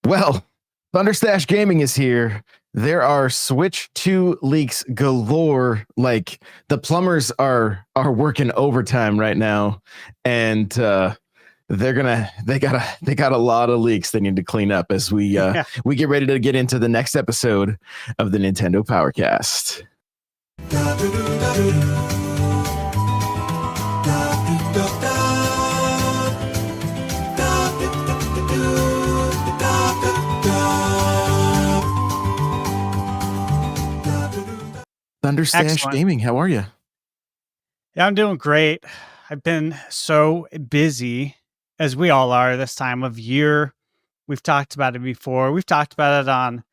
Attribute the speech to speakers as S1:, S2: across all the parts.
S1: Well, Thunderstache Gaming is here. There are Switch 2 leaks galore. Like the plumbers are working overtime right now, and they got a lot of leaks they need to clean up as we get ready to get into the next episode of the Nintendo Powercast. Thunderstache Gaming, how are you?
S2: Yeah, I'm doing great. I've been so busy, as we all are this time of year. We've talked about it before. We've talked about it on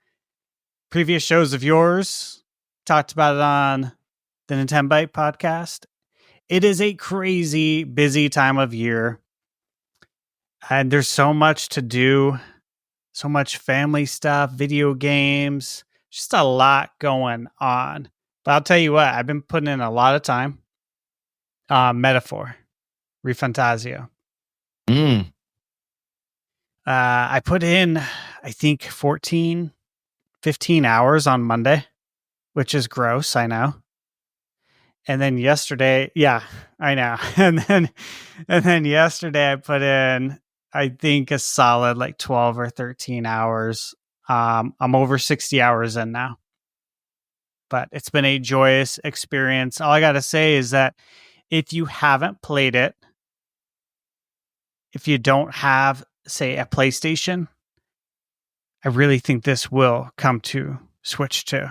S2: previous shows of yours. Talked about it on the Nintendo Byte podcast. It is a crazy busy time of year. And there's so much to do. So much family stuff, video games, just a lot going on. But I'll tell you what, I've been putting in a lot of time. Metaphor, Refantasio. I put in, I think, 15 hours on Monday, which is gross, I know. And then yesterday, yeah, I know. And then yesterday I put in, I think, a solid like 12 or 13 hours. I'm over 60 hours in now. But it's been a joyous experience. All I got to say is that if you haven't played it, if you don't have, say, a PlayStation, I really think this will come to Switch 2.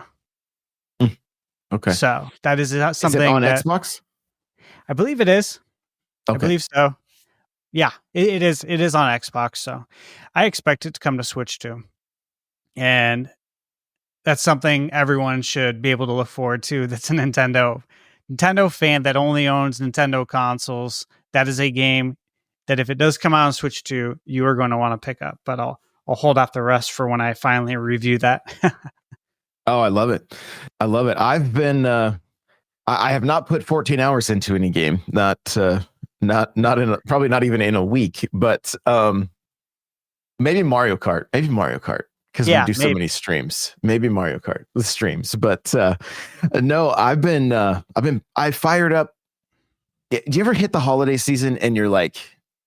S1: Okay.
S2: So that is something.
S1: Is it on Xbox?
S2: I believe it is.
S1: Okay.
S2: I believe so. Yeah, it is. It is on Xbox. So I expect it to come to Switch 2. And that's something everyone should be able to look forward to. That's a Nintendo fan that only owns Nintendo consoles. That is a game that if it does come out on Switch 2, you are going to want to pick up. But I'll hold off the rest for when I finally review that.
S1: Oh, I love it. I love it. I've been I have not put 14 hours into any game. Not in probably not even in a week, but maybe Mario Kart. Because we do so many streams. Maybe Mario Kart with streams, but no, I fired up. Do you ever hit the holiday season and you're like,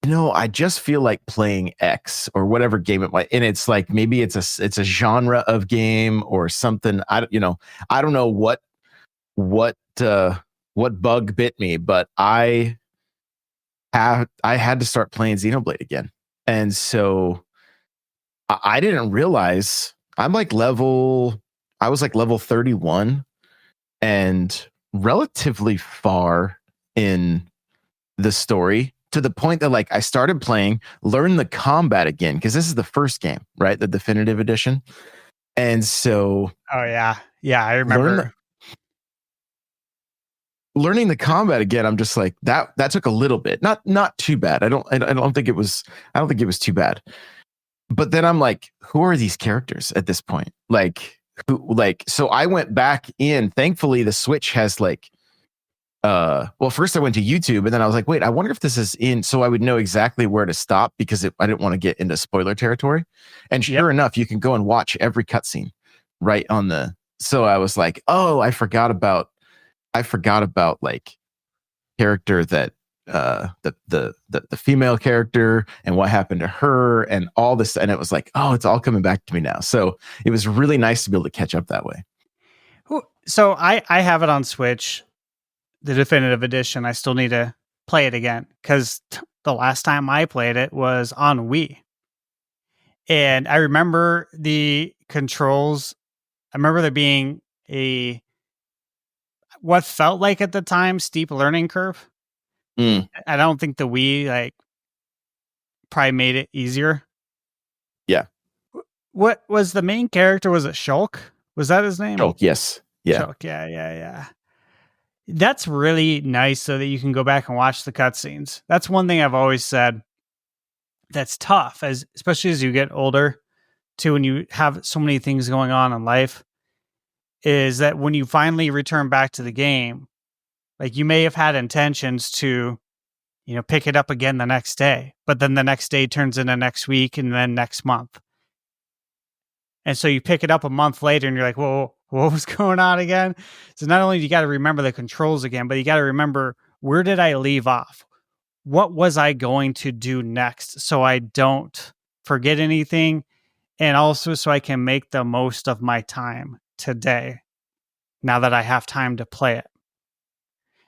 S1: I just feel like playing X or whatever game it might, and it's like maybe it's a genre of game or something. I don't know what bug bit me, but I had to start playing Xenoblade again, and so I didn't realize I was like level 31 and relatively far in the story, to the point that like I started playing, learned the combat again, because this is the first game, right? The definitive edition. And so
S2: I remember
S1: learning the combat again. I'm just like, that took a little bit, not too bad. I don't think it was too bad. But then I'm like, who are these characters at this point? So I went back in. Thankfully, the Switch has first I went to YouTube, and then I was like, wait, I wonder if this is in, so I would know exactly where to stop, because I didn't want to get into spoiler territory. And sure enough, you can go and watch every cutscene right on the. So I was like, oh, I forgot about like character that. The female character and what happened to her and all this, and it was like, oh, it's all coming back to me now. So it was really nice to be able to catch up that way.
S2: So I have it on Switch, the definitive edition. I still need to play it again, because the last time I played it was on Wii, and I remember the controls. I remember there being what felt like at the time steep learning curve. I don't think the Wii probably made it easier.
S1: Yeah.
S2: What was the main character? Was it Shulk? Was that his name?
S1: Shulk, yes. Yeah.
S2: Shulk, yeah. That's really nice, so that you can go back and watch the cutscenes. That's one thing I've always said that's tough, especially as you get older, too, when you have so many things going on in life, is that when you finally return back to the game, like you may have had intentions to, pick it up again the next day, but then the next day turns into next week and then next month. And so you pick it up a month later and you're like, whoa, what was going on again? So not only do you got to remember the controls again, but you got to remember, where did I leave off? What was I going to do next so I don't forget anything? And also so I can make the most of my time today now that I have time to play it.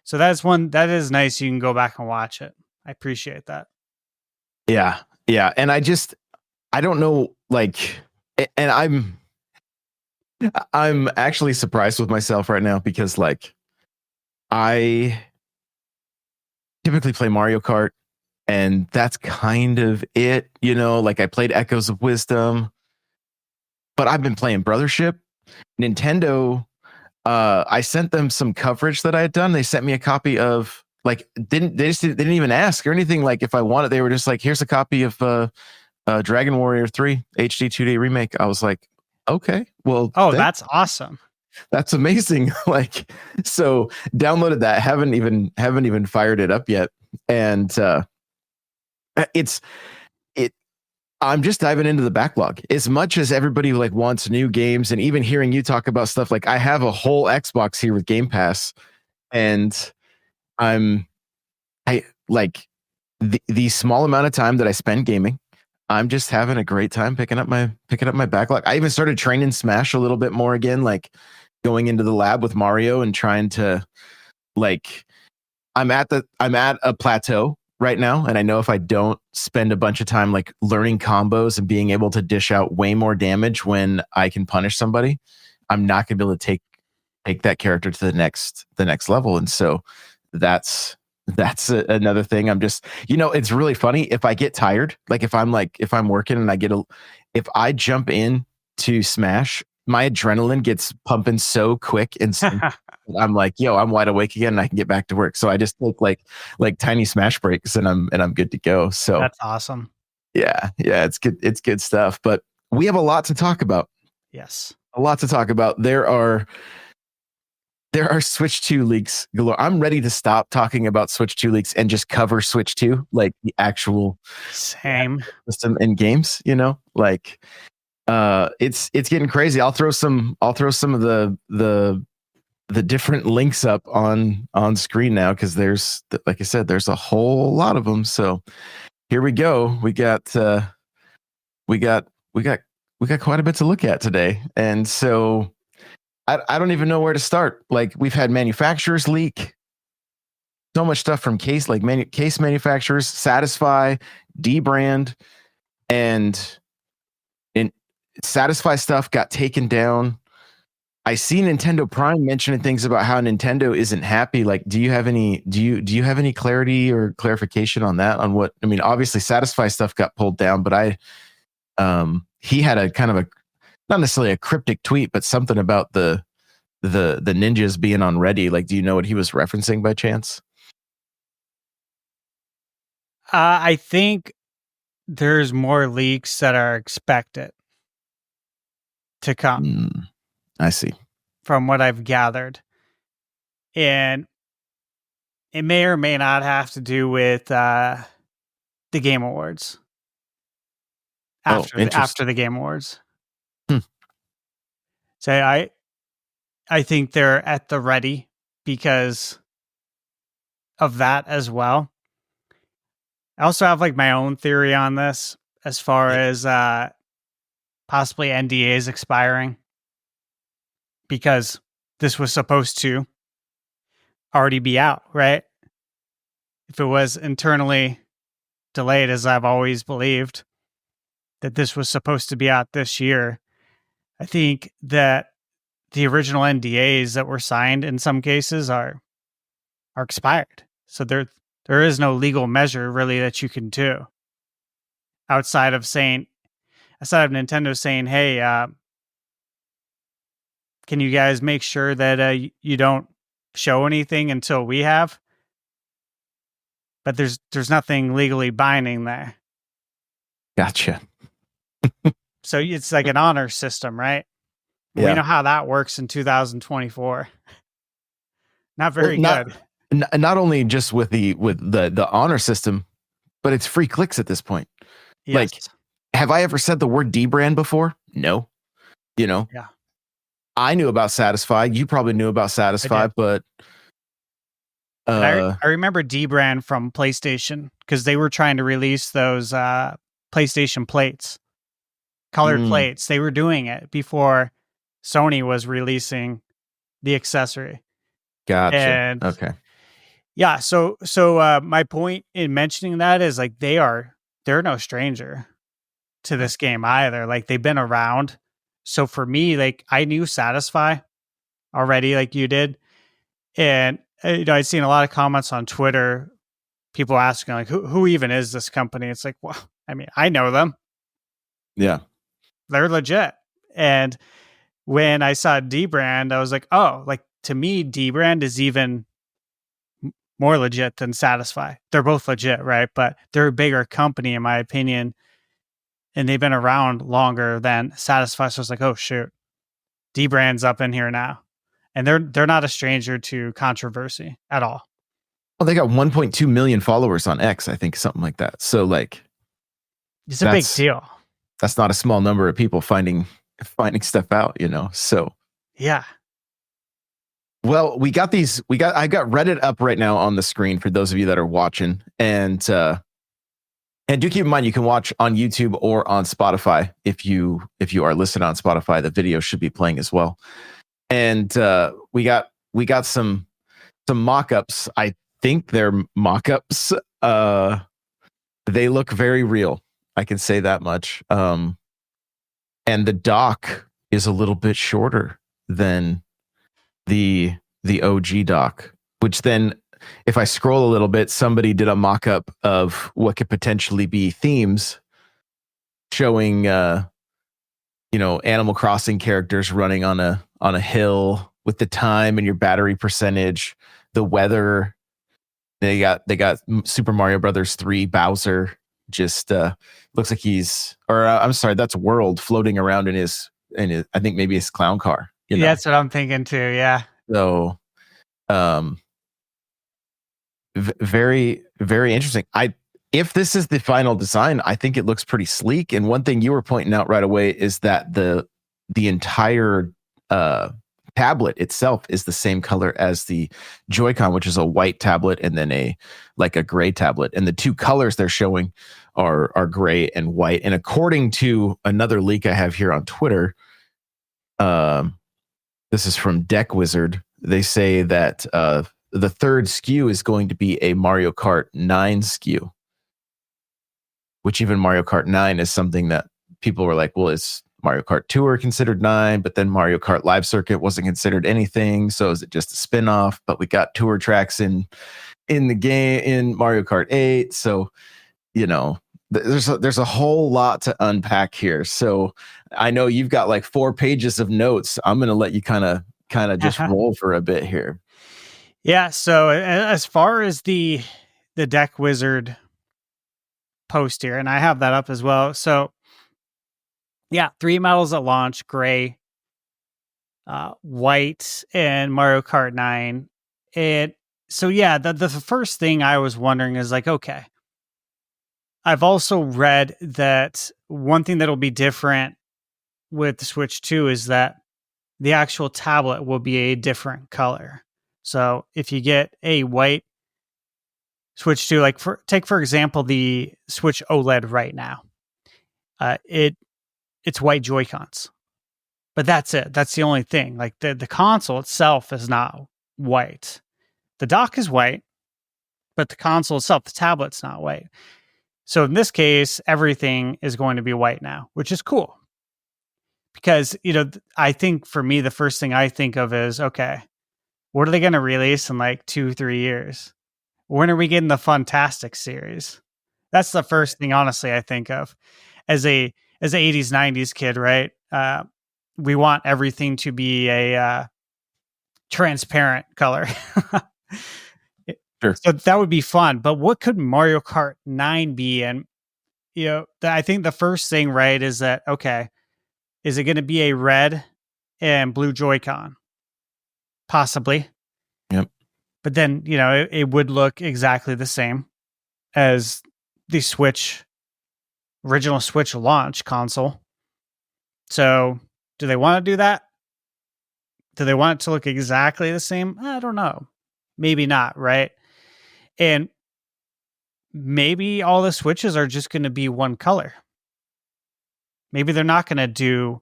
S2: So that's one that is nice. You can go back and watch it. I appreciate that.
S1: Yeah. Yeah. And I don't know, like, and I'm actually surprised with myself right now because, like, I typically play Mario Kart and that's kind of it, like I played Echoes of Wisdom, but I've been playing Brothership. Nintendo, I sent them some coverage that I had done. They sent me a copy of, like, they didn't even ask or anything. Like, if I wanted, they were just like, here's a copy of Dragon Warrior 3 HD 2D remake. I was like, okay, well,
S2: that's awesome.
S1: That's amazing. Like, so downloaded that, haven't even fired it up yet. And I'm just diving into the backlog as much as everybody like wants new games. And even hearing you talk about stuff, like I have a whole Xbox here with Game Pass, and I like the small amount of time that I spend gaming, I'm just having a great time picking up my backlog. I even started training Smash a little bit more again, like going into the lab with Mario and trying to, like, I'm at a plateau right now, and I know if I don't spend a bunch of time like learning combos and being able to dish out way more damage when I can punish somebody, I'm not going to be able to take that character to the next level. And so that's another thing. I'm just, it's really funny if I get tired, like if I'm working and if I jump in to Smash, my adrenaline gets pumping so quick and I'm like, yo, I'm wide awake again and I can get back to work. So I just take like tiny Smash breaks and I'm good to go. So
S2: that's awesome.
S1: Yeah, it's good. It's good stuff. But we have a lot to talk about.
S2: Yes.
S1: A lot to talk about. There are Switch 2 leaks galore. I'm ready to stop talking about Switch 2 leaks and just cover Switch 2, like the actual
S2: same
S1: system in games, like it's getting crazy. I'll throw some of the different links up on screen now, because there's, like I said, there's a whole lot of them. So here we go. We got quite a bit to look at today. And so I don't even know where to start. Like, we've had manufacturers leak so much stuff from case manufacturers, Satisfy, dbrand, and Satisfy stuff got taken down. I see Nintendo Prime mentioning things about how Nintendo isn't happy. Like, do you have any clarity or clarification on that? On what, I mean, obviously Satisfy stuff got pulled down, but he had a kind of a, not necessarily a cryptic tweet, but something about the ninjas being on Ready. Like, do you know what he was referencing by chance?
S2: I think there's more leaks that are expected to come.
S1: I see.
S2: From what I've gathered. And it may or may not have to do with the Game Awards. After the Game Awards. So I think they're at the ready because of that as well. I also have like my own theory on this as far as possibly NDAs expiring, because this was supposed to already be out, right? If it was internally delayed, as I've always believed that this was supposed to be out this year, I think that the original NDAs that were signed in some cases are expired. So there is no legal measure really that you can do outside of Nintendo saying, hey, can you guys make sure that you don't show anything until we have? But there's nothing legally binding there.
S1: Gotcha.
S2: So it's like an honor system, right? Yeah. We know how that works in 2024. Not very good.
S1: Not only just with the honor system, but it's free clicks at this point. Yes. Like, have I ever said the word dbrand before? No. You know,
S2: Yeah.
S1: I knew about Satisfy. You probably knew about
S2: I
S1: Satisfy,
S2: did.
S1: but
S2: And
S1: uh,
S2: I remember D-Brand from PlayStation because they were trying to release those PlayStation plates, colored
S1: mm,
S2: plates. They were doing it before Sony was releasing the accessory.
S1: gotcha.
S2: And
S1: Okay.
S2: yeah, my point in mentioning that is like they're no stranger to this game either. Like they've been around. So for me, like I knew Satisfy already, like you did, and I'd seen a lot of comments on Twitter, people asking like, who even is this company? It's like, well, I mean, I know them.
S1: Yeah.
S2: They're legit. And when I saw D Brand, I was like, oh, like to me, D Brand is even more legit than Satisfy. They're both legit, right? But they're a bigger company, in my opinion, and they've been around longer than Satisfy. So I was like, oh shoot, D Brand's up in here now, and they're not a stranger to controversy at all.
S1: Well, they got 1.2 million followers on X, I think, something like that. So like,
S2: It's a big deal.
S1: that's not a small number of people finding stuff out, you know. So
S2: Yeah.
S1: well, I got Reddit up right now on the screen for those of you that are watching. And do keep in mind you can watch on YouTube or on Spotify. If you are listening on Spotify, the video should be playing as well. And we got some mock-ups. I think they're mock-ups. They look very real. I can say that much. And the dock is a little bit shorter than the OG dock, which then if I scroll a little bit, somebody did a mock-up of what could potentially be themes showing Animal Crossing characters running on a hill with the time and your battery percentage, the weather. They got Super Mario Brothers 3 Bowser just looks like I'm sorry, that's World floating around in his I think maybe his clown car.
S2: Yeah, that's what I'm thinking too. Yeah.
S1: So very, very interesting. If this is the final design, I think it looks pretty sleek. And one thing you were pointing out right away is that the entire tablet itself is the same color as the Joy-Con, which is a white tablet and then a gray tablet. And the two colors they're showing are gray and white. And according to another leak I have here on Twitter, this is from Deck Wizard. They say that the third SKU is going to be a Mario Kart 9 SKU, which even Mario Kart 9 is something that people were like, well, is Mario Kart Tour considered 9? But then Mario Kart Live Circuit wasn't considered anything. So is it just a spinoff? But we got tour tracks in the game in Mario Kart 8. So, there's a whole lot to unpack here. So I know you've got like 4 pages of notes. I'm going to let you kind of just roll for a bit here.
S2: Yeah, so as far as the Deck Wizard post here, and I have that up as well. So yeah, 3 models at launch, gray, white, and Mario Kart 9. So yeah, the first thing I was wondering is like, okay, I've also read that one thing that'll be different with the Switch 2 is that the actual tablet will be a different color. So if you get a white Switch 2, like take for example the Switch OLED right now, it's white Joy-Cons, but that's it. That's the only thing. Like the console itself is not white. The dock is white, but the console itself, the tablet's not white. So in this case, everything is going to be white now, which is cool. Because, I think for me, the first thing I think of is, okay, what are they going to release in like 2-3 years? When are we getting the Fantastic series? That's the first thing, honestly, I think of as a 80s, 90s kid, right? We want everything to be a transparent color.
S1: Sure.
S2: So that would be fun. But what could Mario Kart 9 be? And, I think the first thing, right, is that, okay, is it going to be a red and blue Joy-Con? Possibly.
S1: Yep.
S2: But then, it would look exactly the same as the original Switch launch console. So Do they want to do that? Do they want it to look exactly the same? I don't know. Maybe not, right? And maybe all the switches are just going to be one color. Maybe they're not going to do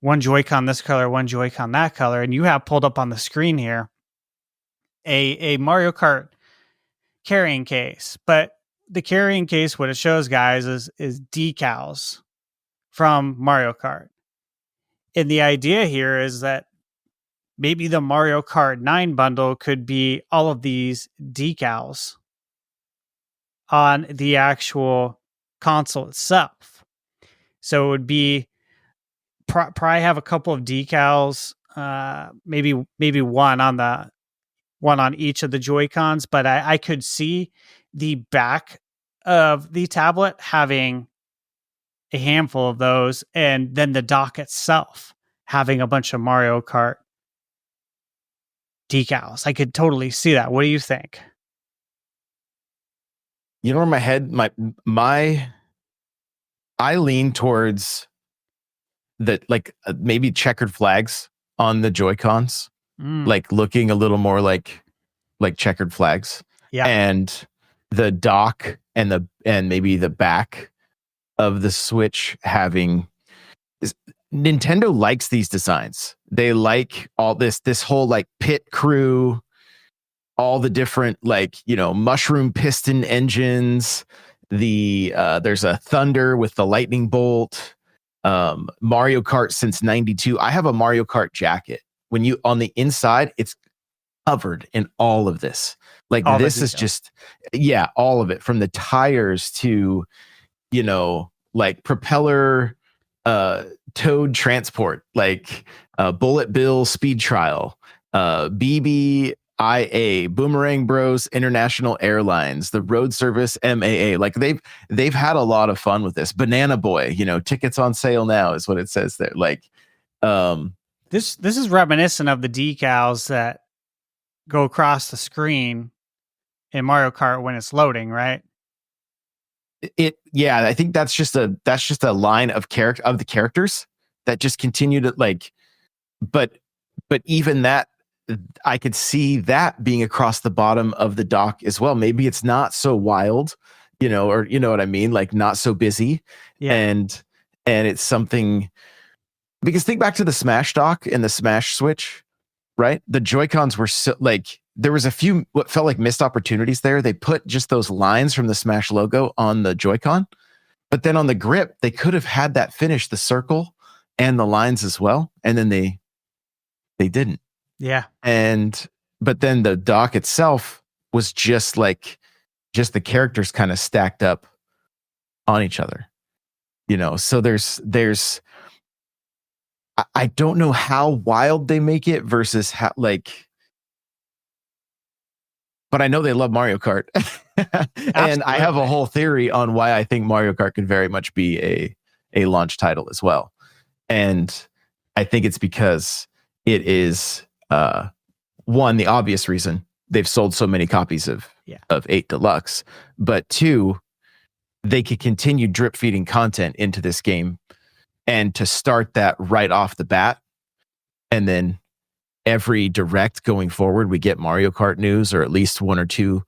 S2: one Joy-Con this color, one Joy-Con that color. And you have pulled up on the screen here a Mario Kart carrying case. But the carrying case, what it shows, guys, is decals from Mario Kart. And the idea here is that maybe the Mario Kart 9 bundle could be all of these decals on the actual console itself. So it would be probably have a couple of decals, maybe one on each of the Joy-Cons, but I could see the back of the tablet having a handful of those, and then the dock itself having a bunch of Mario Kart decals. I could totally see that. What do you think?
S1: You know, in my head, I lean towards the maybe checkered flags on the Joy-Cons, like looking a little more like checkered flags.
S2: Yeah.
S1: And the dock and maybe the back of the Switch having Nintendo likes these designs. They like all this whole like pit crew, all the different mushroom piston engines. There's a thunder with the lightning bolt. Mario Kart since '92. I have a Mario Kart jacket. When you on the inside, it's covered in all of this. Like all this is just all of it, from the tires to like propeller Toad transport, like Bullet Bill speed trial, BBIA, Boomerang Bros International Airlines, the Road Service MAA. Like they've had a lot of fun with this. Banana Boy, tickets on sale now is what it says there. Like
S2: this is reminiscent of the decals that go across the screen in Mario Kart when it's loading, right?
S1: I think that's just a line of the characters that just continue to but even that, I could see that being across the bottom of the dock as well. Maybe it's not so wild, or you know what I mean, like not so busy. And it's something, because think back to the Smash dock and the Smash Switch, right? The Joy-Cons were so there was a few what felt like missed opportunities there. They put just those lines from the Smash logo on the Joy-Con, but then on the grip, they could have had that finish, the circle and the lines as well. And then they didn't.
S2: Yeah.
S1: But then the dock itself was just the characters kind of stacked up on each other, so there's I don't know how wild they make it versus how but I know they love Mario Kart. And I have a whole theory on why I think Mario Kart could very much be a launch title as well. And I think it's because it is one, the obvious reason they've sold so many copies of 8 Deluxe, but two, they could continue drip feeding content into this game, and to start that right off the bat, and then every direct going forward, we get Mario Kart news, or at least one or two,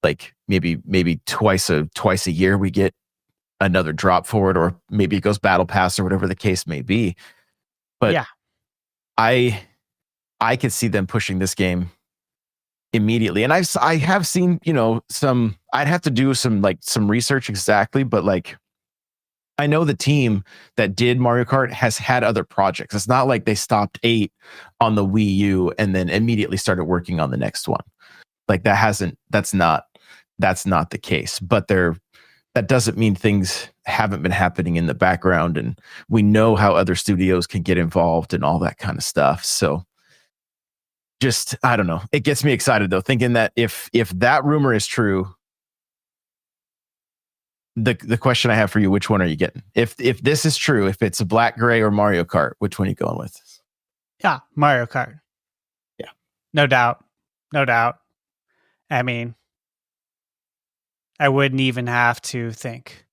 S1: like maybe twice a year, we get another drop for it, or maybe it goes Battle Pass or whatever the case may be. But I could see them pushing this game immediately. And I have seen, some, I'd have to do some research exactly, but I know the team that did Mario Kart has had other projects. It's not like they stopped 8 on the Wii U and then immediately started working on the next one. Like that's not the case. But that doesn't mean things haven't been happening in the background, and we know how other studios can get involved and all that kind of stuff. So just, I don't know. It gets me excited though, thinking that if that rumor is true, the question I have for you, which one are you getting? If this is true, if it's a Black Gray or Mario Kart, which one are you going with?
S2: Yeah, Mario Kart.
S1: Yeah.
S2: No doubt. I mean, I wouldn't even have to think.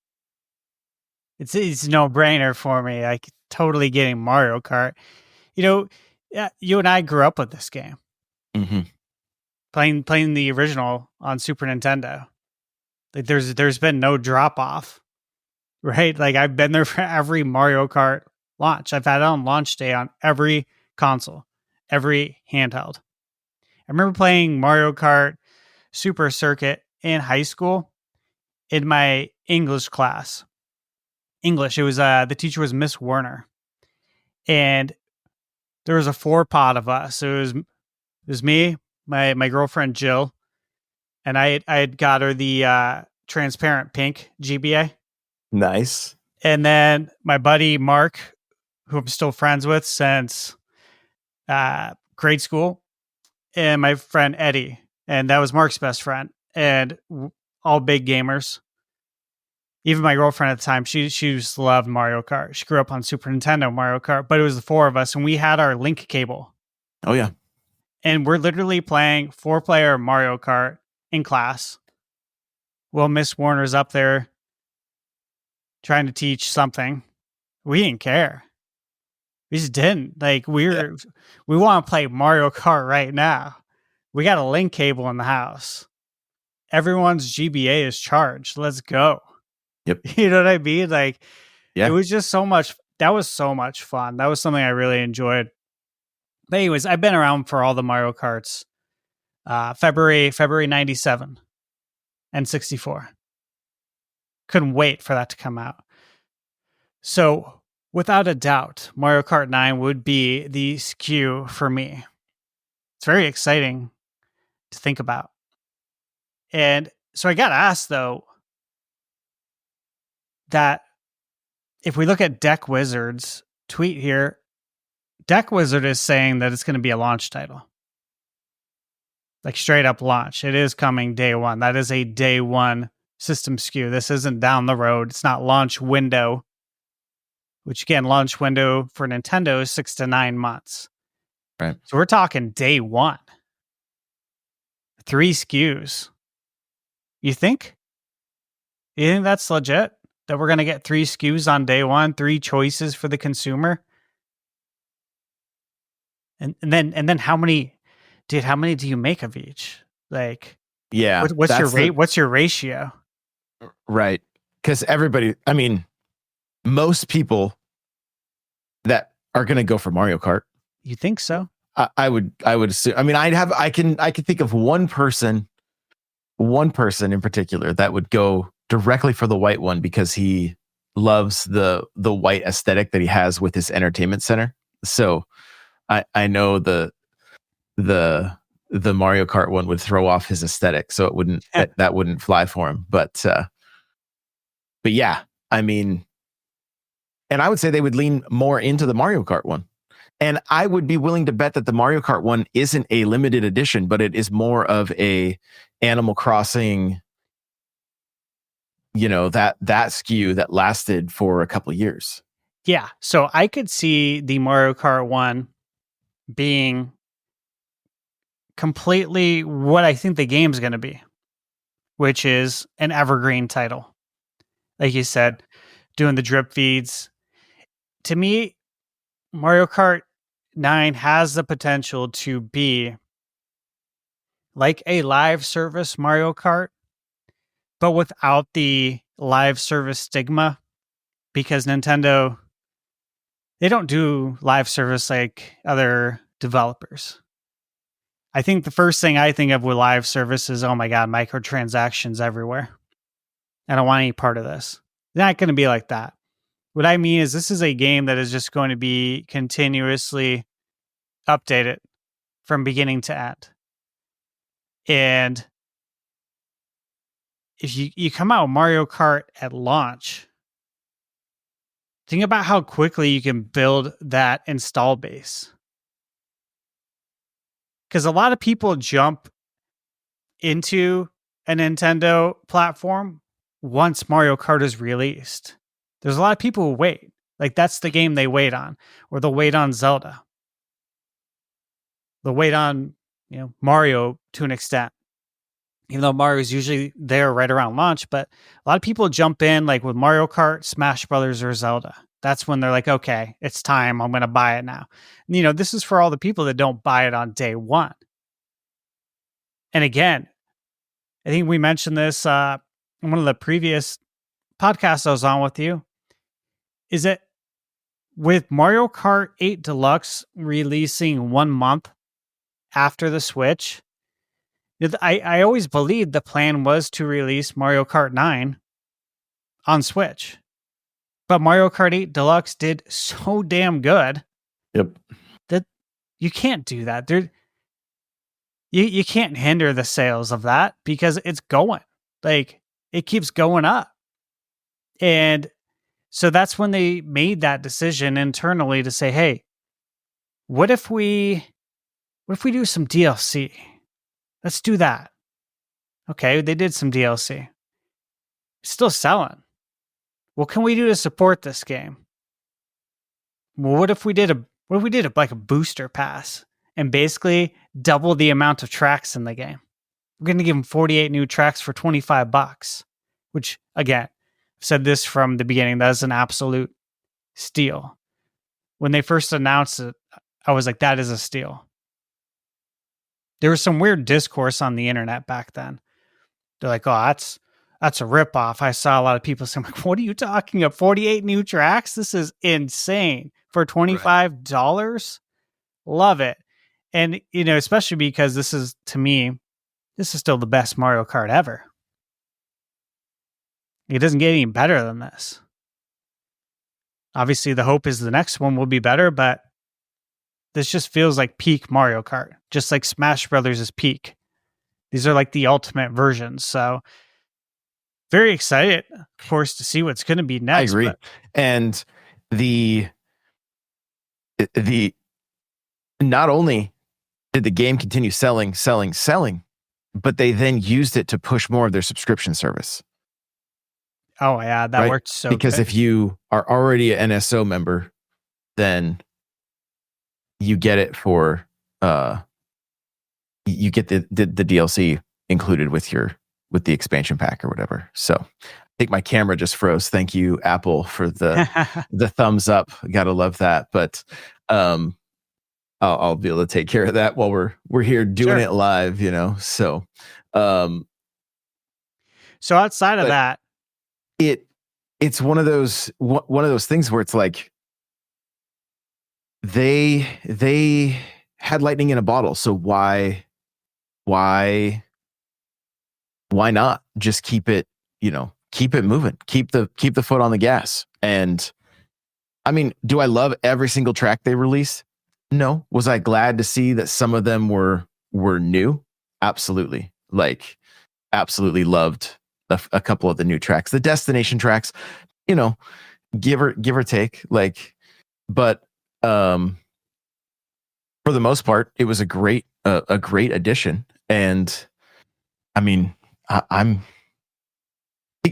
S2: It's a no-brainer for me. totally getting Mario Kart. You know, you and I grew up with this game,
S1: Mm-hmm.
S2: playing the original on Super Nintendo. Like there's been no drop off, right? Like I've been there for every Mario Kart launch. I've had it on launch day on every console, every handheld. I remember playing Mario Kart Super Circuit in high school in my English class. English. It was the teacher was Miss Werner, and there was a 4 pod of us. It was me, my girlfriend Jill, and I had got her the transparent pink GBA,
S1: Nice.
S2: and then my buddy Mark, who I'm still friends with since grade school, and my friend Eddie, and that was Mark's best friend, and all big gamers. Even my girlfriend at the time, she just loved Mario Kart. She grew up on Super Nintendo Mario Kart, but it was the 4 of us, and we had our link cable.
S1: Oh yeah.
S2: And we're literally playing 4-player Mario Kart in class. Well, Miss Warner's up there trying to teach something. We didn't care. We just didn't. Like we want to play Mario Kart right now. We got a link cable in the house. Everyone's GBA is charged. Let's go.
S1: Yep.
S2: You know what I mean? Like,
S1: yeah.
S2: It was just so much. That was so much fun. That was something I really enjoyed. But anyways, I've been around for all the Mario Karts. February 97 and 64. Couldn't wait for that to come out. So, without a doubt, Mario Kart 9 would be the SKU for me. It's very exciting to think about. And so I got asked, though, that if we look at Deck Wizard's tweet here, Deck Wizard is saying that it's going to be a launch title. Like straight up launch. It is coming day one. That is a day one system SKU. This isn't down the road. It's not launch window, which again, launch window for Nintendo is 6 to 9 months.
S1: Right.
S2: So we're talking day one. 3 SKUs. You think? You think that's legit? That we're going to get 3 SKUs on day one, 3 choices for the consumer? And then how many, dude, how many do you make of each? Like,
S1: yeah,
S2: what's your rate? What's your ratio?
S1: Right. Because everybody, I mean, most people that are going to go for Mario Kart.
S2: You think so?
S1: I would assume. I mean, I can think of one person in particular that would go directly for the white one because he loves the white aesthetic that he has with his entertainment center. So I know the Mario Kart one would throw off his aesthetic, so it wouldn't that wouldn't fly for him. But yeah, I mean, and I would say they would lean more into the Mario Kart one. And I would be willing to bet that the Mario Kart one isn't a limited edition, but it is more of a Animal Crossing, you know, that SKU that lasted for a couple of years.
S2: Yeah. So I could see the Mario Kart one being completely what I think the game's going to be, which is an evergreen title. Like you said, doing the drip feeds. To me, Mario Kart 9 has the potential to be like a live service Mario Kart, but without the live service stigma, because Nintendo, they don't do live service like other developers. I think the first thing I think of with live service is, oh my God, microtransactions everywhere. I don't want any part of this. It's not going to be like that. What I mean is this is a game that is just going to be continuously updated from beginning to end. And if you come out with Mario Kart at launch, think about how quickly you can build that install base. Because a lot of people jump into a Nintendo platform once Mario Kart is released. There's a lot of people who wait. Like that's the game they wait on. Or they'll wait on Zelda. They'll wait on, Mario to an extent. Even though Mario is usually there right around launch, but a lot of people jump in like with Mario Kart, Smash Brothers, or Zelda. That's when they're like, okay, it's time. I'm going to buy it now. And, this is for all the people that don't buy it on day one. And again, I think we mentioned this in one of the previous podcasts I was on with you, is that with Mario Kart 8 Deluxe releasing 1 month after the Switch, I always believed the plan was to release Mario Kart 9 on Switch. But Mario Kart 8 Deluxe did so damn good.
S1: Yep.
S2: That you can't do that. You can't hinder the sales of that because it's going. Like, it keeps going up. And so that's when they made that decision internally to say, hey, what if we do some DLC? Let's do that. Okay, they did some DLC. Still selling. What can we do to support this game? Well, what if we did like a booster pass and basically double the amount of tracks in the game? We're going to give them 48 new tracks for $25, which again, I've said this from the beginning, that is an absolute steal. When they first announced it, I was like, that is a steal. There was some weird discourse on the internet back then. They're like, oh, that's a ripoff. I saw a lot of people saying, like, what are you talking about? 48 new tracks? This is insane. For $25? Right. Love it. And, especially because this is still the best Mario Kart ever. It doesn't get any better than this. Obviously, the hope is the next one will be better, but this just feels like peak Mario Kart, just like Smash Brothers is peak. These are like the ultimate versions. So very excited, of course, to see what's going to be next.
S1: I agree. And the not only did the game continue selling, but they then used it to push more of their subscription service.
S2: Oh yeah, that worked so good.
S1: Because if you are already an NSO member, then you get it for you get the DLC included with the expansion pack or whatever. So I think my camera just froze. Thank you, Apple, for the thumbs up. Gotta love that. But I'll be able to take care of that while we're here doing it live, So
S2: so outside of that,
S1: it's one of those things where it's like they had lightning in a bottle. So why not just keep it moving, keep the foot on the gas? And I mean, do I love every single track they released? No. Was I glad to see that some of them were new? Absolutely. Absolutely loved a couple of the new tracks, the destination tracks, give or take, but for the most part, it was a great addition. And I mean,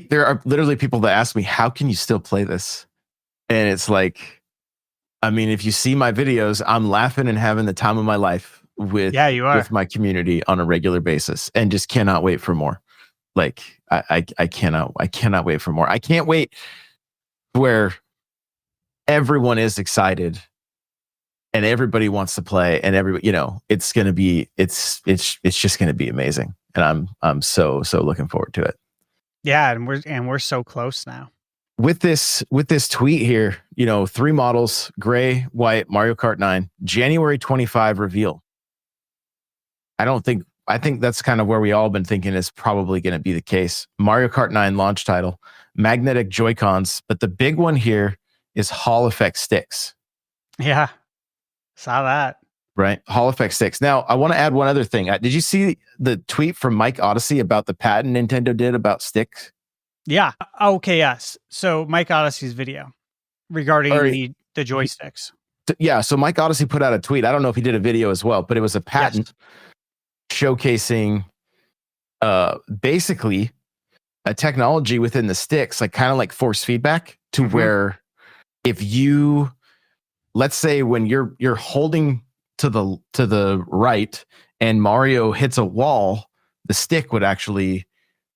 S1: there are literally people that ask me, how can you still play this? And it's like, I mean, if you see my videos, I'm laughing and having the time of my life with my community on a regular basis, and just cannot wait for more. I cannot wait for more. I can't wait where everyone is excited and everybody wants to play, and everybody, it's going to be, it's just going to be amazing. And I'm so looking forward to it.
S2: Yeah. And we're so close now.
S1: With this tweet here, 3 models, gray, white, Mario Kart 9, January 25 reveal. I think that's kind of where we all been thinking is probably going to be the case. Mario Kart 9 launch title, magnetic Joy-Cons, but the big one here is Hall effect sticks.
S2: Yeah, saw that.
S1: Right, Hall effect sticks. Now, I want to add one other thing. Did you see the tweet from Mike Odyssey about the patent Nintendo did about sticks?
S2: Yeah. Okay. Yes. So Mike Odyssey's video regarding the joysticks.
S1: Yeah. So Mike Odyssey put out a tweet. I don't know if he did a video as well, but it was a patent showcasing basically a technology within the sticks, kind of like force feedback, to where if you, let's say when you're holding to the right and Mario hits a wall, the stick would actually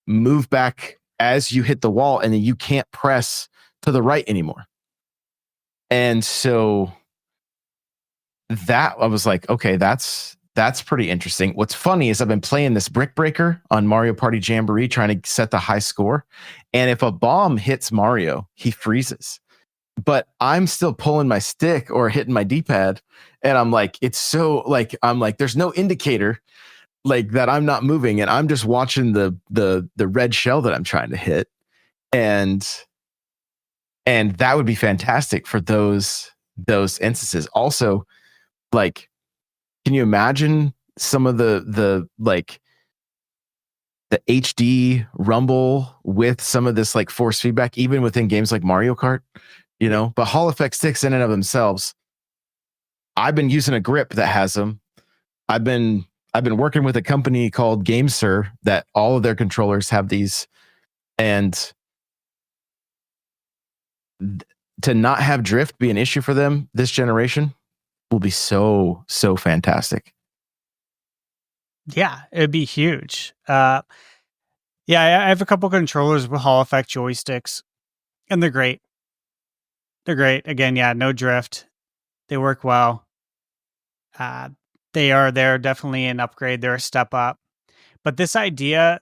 S1: move back as you hit the wall, and then you can't press to the right anymore. And so that I was like, okay, that's pretty interesting. What's funny is I've been playing this Brick Breaker on Mario Party Jamboree, trying to set the high score. And if a bomb hits Mario, he freezes. But I'm still pulling my stick or hitting my D-pad, and I'm like, it's so like I'm like, there's no indicator like that I'm not moving, and I'm just watching the red shell that I'm trying to hit, and that would be fantastic for those instances. Also, like, can you imagine some of the like the HD rumble with some of this like force feedback, even within games like Mario Kart, you know? But Hall effect sticks in and of themselves, I've been using a grip that has them. I've been working with a company called GameSir that all of their controllers have these, and to not have drift be an issue for them this generation will be so fantastic.
S2: Yeah, it'd be huge. Yeah, I have a couple controllers with Hall effect joysticks, and they're great. They're great. Again, yeah, no drift. They work well. They're definitely an upgrade. They're a step up. But this idea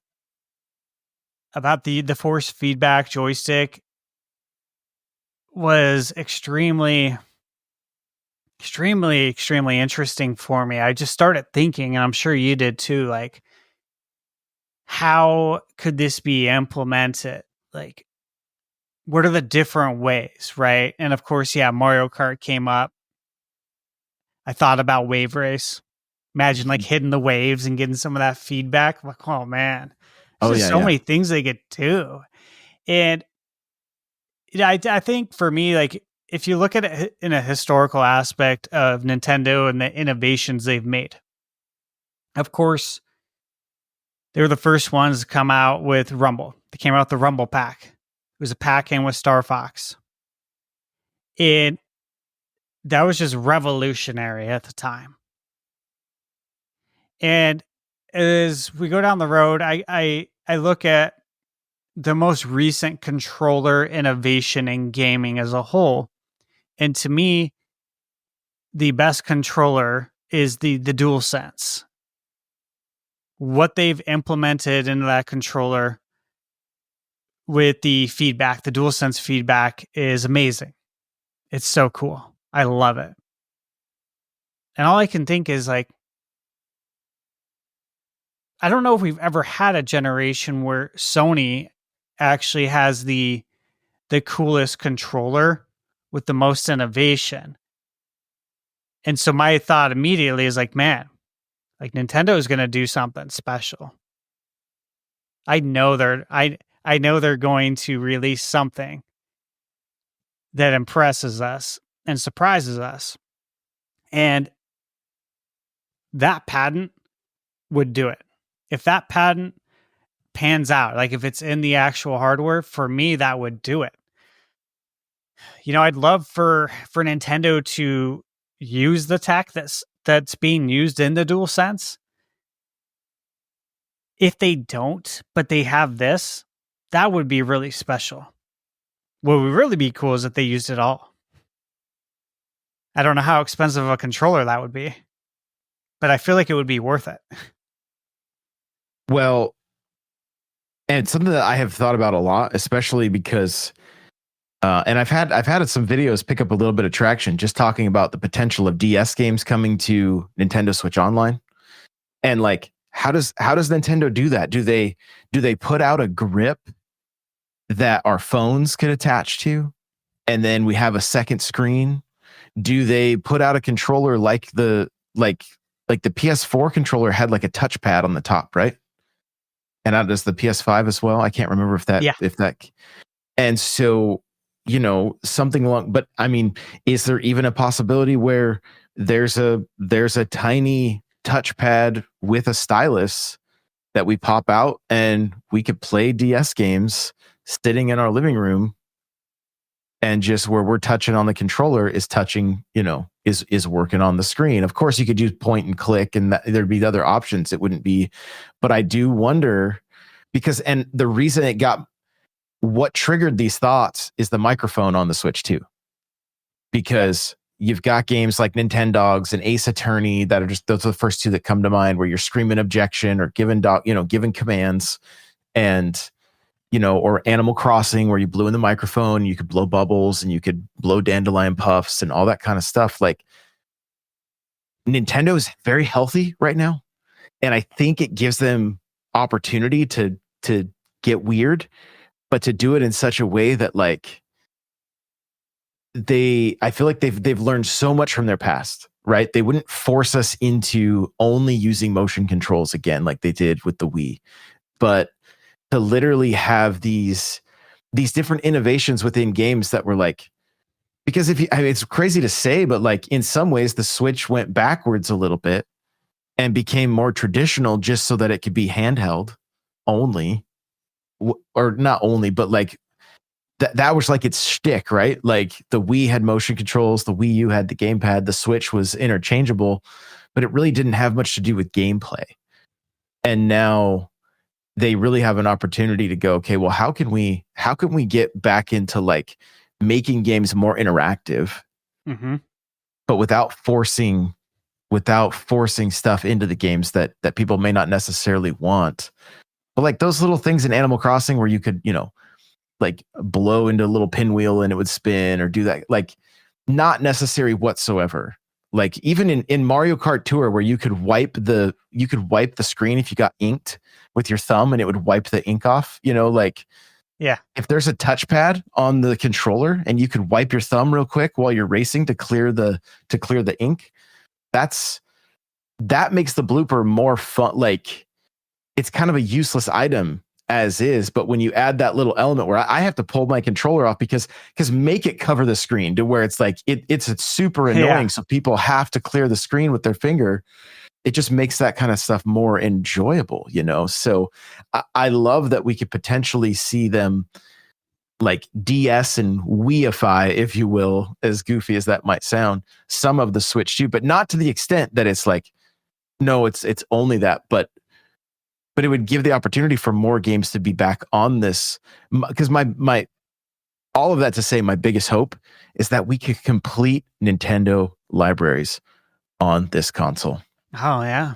S2: about the force feedback joystick was extremely interesting for me. I just started thinking, and I'm sure you did too, like, how could this be implemented? Like, what are the different ways, right? And of course, yeah, Mario Kart came up. I thought about Wave Race. Imagine like hitting the waves and getting some of that feedback. Like, oh man, there's just so many things they could do. And I think for me, like, if you look at it in a historical aspect of Nintendo and the innovations they've made, of course, they were the first ones to come out with Rumble. They came out with the Rumble pack. It was a pack in with Star Fox. And that was just revolutionary at the time. And as we go down the road, I look at the most recent controller innovation in gaming as a whole. And to me, the best controller is the DualSense. What they've implemented into that controller with the feedback, the DualSense feedback, is amazing. It's so cool. I love it. And all I can think is, like, I don't know if we've ever had a generation where Sony actually has the coolest controller with the most innovation. And so my thought immediately is like, man, like, Nintendo is going to do something special. I know they're going to release something that impresses us and surprises us. And that patent would do it. If that patent pans out, like if it's in the actual hardware, for me, that would do it. You know, I'd love for Nintendo to use the tech that's being used in the DualSense. If they don't, but they have this, that would be really special. What would really be cool is if they used it all. I don't know how expensive a controller that would be, but I feel like it would be worth it.
S1: Well, and something that I have thought about a lot, especially because, and I've had some videos pick up a little bit of traction, just talking about the potential of DS games coming to Nintendo Switch Online, and like, how does Nintendo do that? Do they put out a grip that our phones could attach to, and then we have a second screen? Do they put out a controller like the PS4 controller had like a touchpad on the top, right? And that does the PS5 as well. I can't remember if that. And so, you know, something along. But I mean, is there even a possibility where there's a tiny touchpad with a stylus that we pop out and we could play DS games sitting in our living room, and just where we're touching on the controller is touching, you know, is working on the screen. Of course, you could use point and click, and there'd be other options. It wouldn't be, but I do wonder, because, and the reason what triggered these thoughts is the microphone on the Switch 2. because you've got games like Nintendogs and Ace Attorney that are just, those are the first two that come to mind, where you're screaming objection or giving commands, and or Animal Crossing, where you blew in the microphone, you could blow bubbles and you could blow dandelion puffs and all that kind of stuff. Like, Nintendo is very healthy right now, and I think it gives them opportunity to get weird, but to do it in such a way that, like, I feel like they've learned so much from their past, right? They wouldn't force us into only using motion controls again like they did with the Wii, but to literally have these different innovations within games that were like, because it's crazy to say, but like in some ways the Switch went backwards a little bit and became more traditional just so that it could be handheld only, or not only, but like that was like its shtick, right? Like the Wii had motion controls, the Wii U had the gamepad, the Switch was interchangeable, but it really didn't have much to do with gameplay. And now they really have an opportunity to go, okay, well, how can we get back into like making games more interactive, but without forcing stuff into the games that people may not necessarily want. But like those little things in Animal Crossing where you could, like blow into a little pinwheel and it would spin, or do that, like, not necessary whatsoever. Like even in Mario Kart Tour, where you could wipe the screen if you got inked with your thumb and it would wipe the ink off, like,
S2: yeah,
S1: if there's a touchpad on the controller and you could wipe your thumb real quick while you're racing to clear the ink, that makes the blooper more fun. Like, it's kind of a useless item as is, but when you add that little element where I have to pull my controller off because make it cover the screen to where it's like it's super annoying, so people have to clear the screen with their finger, it just makes that kind of stuff more enjoyable, so I love that we could potentially see them like DS and Wiiify, if you will, as goofy as that might sound, some of the Switch too, but not to the extent that it's like, no, it's only that, but it would give the opportunity for more games to be back on this. Because my all of that to say, my biggest hope is that we could complete Nintendo libraries on this console.
S2: Oh yeah.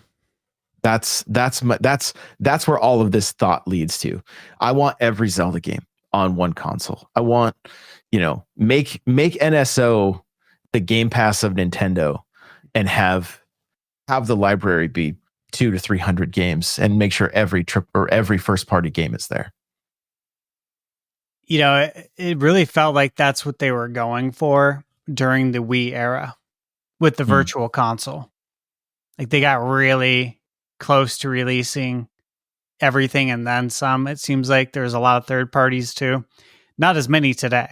S1: That's where all of this thought leads to. I want every Zelda game on one console. I want, make NSO the Game Pass of Nintendo, and have the library be 200 to 300 games, and make sure every first party game is there.
S2: It really felt like that's what they were going for during the Wii era with the virtual console. Like they got really close to releasing everything and then some. It seems like there's a lot of third parties too. Not as many today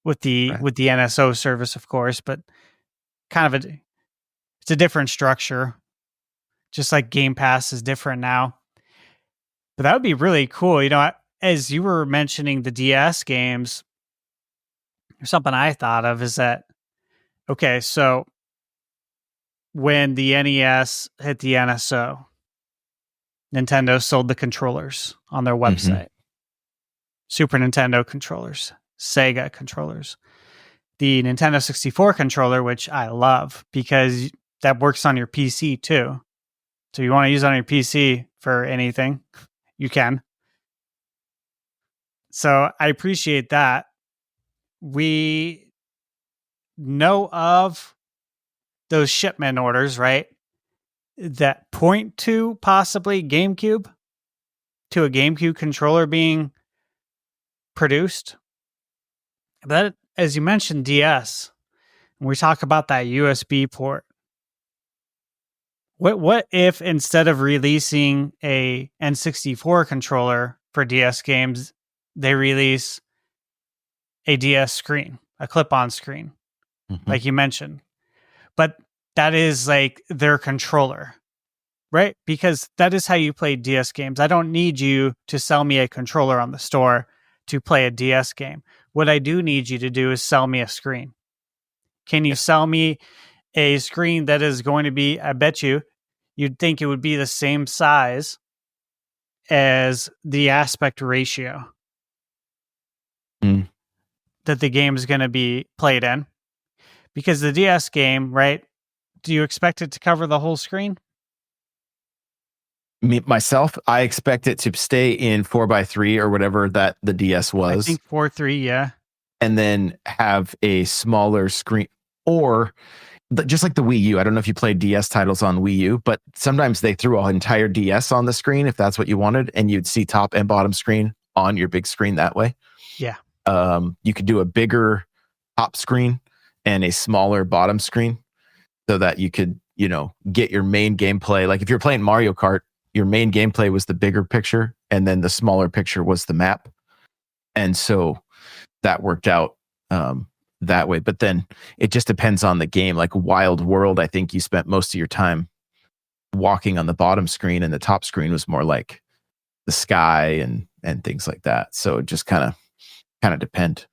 S2: with the NSO service, of course, but kind of it's a different structure. Just like Game Pass is different now. But that would be really cool. As you were mentioning the DS games, something I thought of is that, okay, so when the NES hit the NSO, Nintendo sold the controllers on their website. Super Nintendo controllers, Sega controllers. The Nintendo 64 controller, which I love because that works on your PC too. So you want to use it on your PC for anything, you can. So I appreciate that. We know of those shipment orders, right? That point to possibly GameCube, to a GameCube controller being produced. That, as you mentioned, DS, and we talk about that USB port. What if instead of releasing a N64 controller for DS games, they release a DS screen, a clip-on screen, like you mentioned? But that is like their controller, right? Because that is how you play DS games. I don't need you to sell me a controller on the store to play a DS game. What I do need you to do is sell me a screen. Can you sell me a screen that is going to be, I bet you'd think it would be the same size as the aspect ratio. that the game is going to be played in. Because the DS game, right? Do you expect it to cover the whole screen?
S1: Myself, I expect it to stay in 4:3 or whatever that the DS
S2: I
S1: was,
S2: think 4:3, yeah.
S1: and then have a smaller screen, or just like the Wii U. I don't know if you played DS titles on Wii U, but sometimes they threw an entire DS on the screen if that's what you wanted, and you'd see top and bottom screen on your big screen that way.
S2: Yeah.
S1: You could do a bigger top screen and a smaller bottom screen so that you could, get your main gameplay. Like if you're playing Mario Kart, your main gameplay was the bigger picture, and then the smaller picture was the map. And so that worked out that way. But then it just depends on the game. Like Wild World, I think you spent most of your time walking on the bottom screen, and the top screen was more like the sky and things like that. So it just kind of depend.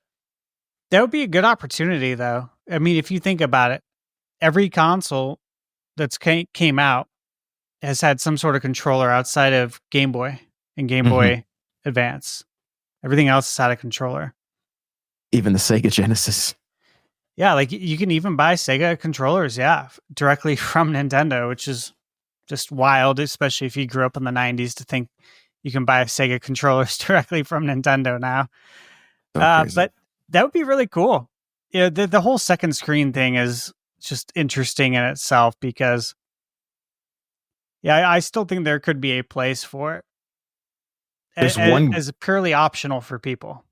S2: That would be a good opportunity, though. I mean, if you think about it, every console that's came out has had some sort of controller outside of Game Boy and Game Boy Advance. Everything else has had a controller.
S1: Even the Sega Genesis.
S2: Yeah, like you can even buy Sega controllers, directly from Nintendo, which is just wild, especially if you grew up in the 90s to think you can buy Sega controllers directly from Nintendo now. But that would be really cool. The whole second screen thing is just interesting in itself because, I still think there could be a place for it.
S1: There's
S2: as purely optional for people.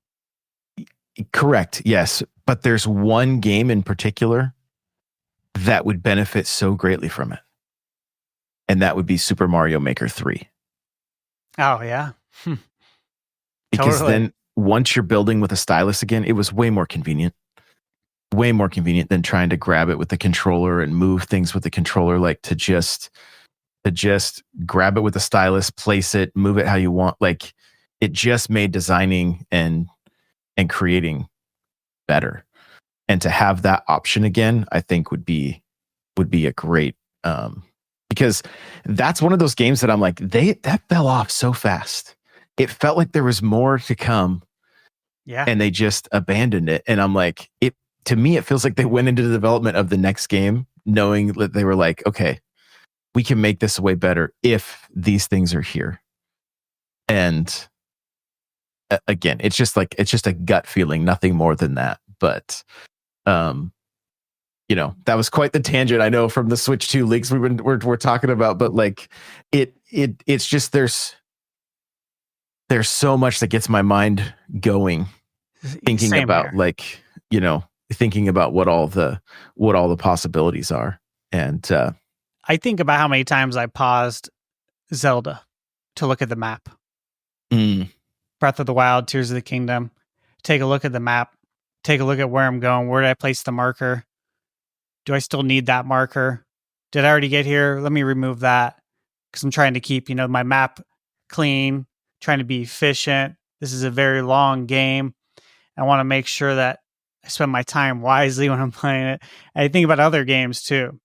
S1: Correct, yes. But there's one game in particular that would benefit so greatly from it. And that would be Super Mario Maker 3.
S2: Oh, yeah.
S1: Because then once you're building with a stylus again, it was way more convenient. Way more convenient than trying to grab it with the controller and move things with the controller, like to just grab it with a stylus, place it, move it how you want. Like it just made designing and creating better. And to have that option again, I think would be a great because that's one of those games that I'm like, that fell off so fast. It felt like there was more to come.
S2: Yeah.
S1: And they just abandoned it. And I'm like, to me, it feels like they went into the development of the next game knowing that they were like, okay, we can make this way better if these things are here. And again, it's just a gut feeling, nothing more than that. But that was quite the tangent, I know, from the Switch 2 leaks we're talking about, but like it's just there's so much that gets my mind going, thinking
S2: Same
S1: about
S2: here.
S1: thinking about what all the possibilities are. And
S2: I think about how many times I paused Zelda to look at the map. Breath of the Wild, Tears of the Kingdom. Take a look at the map. Take a look at where I'm going. Where did I place the marker? Do I still need that marker? Did I already get here? Let me remove that because I'm trying to keep, my map clean, trying to be efficient. This is a very long game. I want to make sure that I spend my time wisely when I'm playing it. And I think about other games too.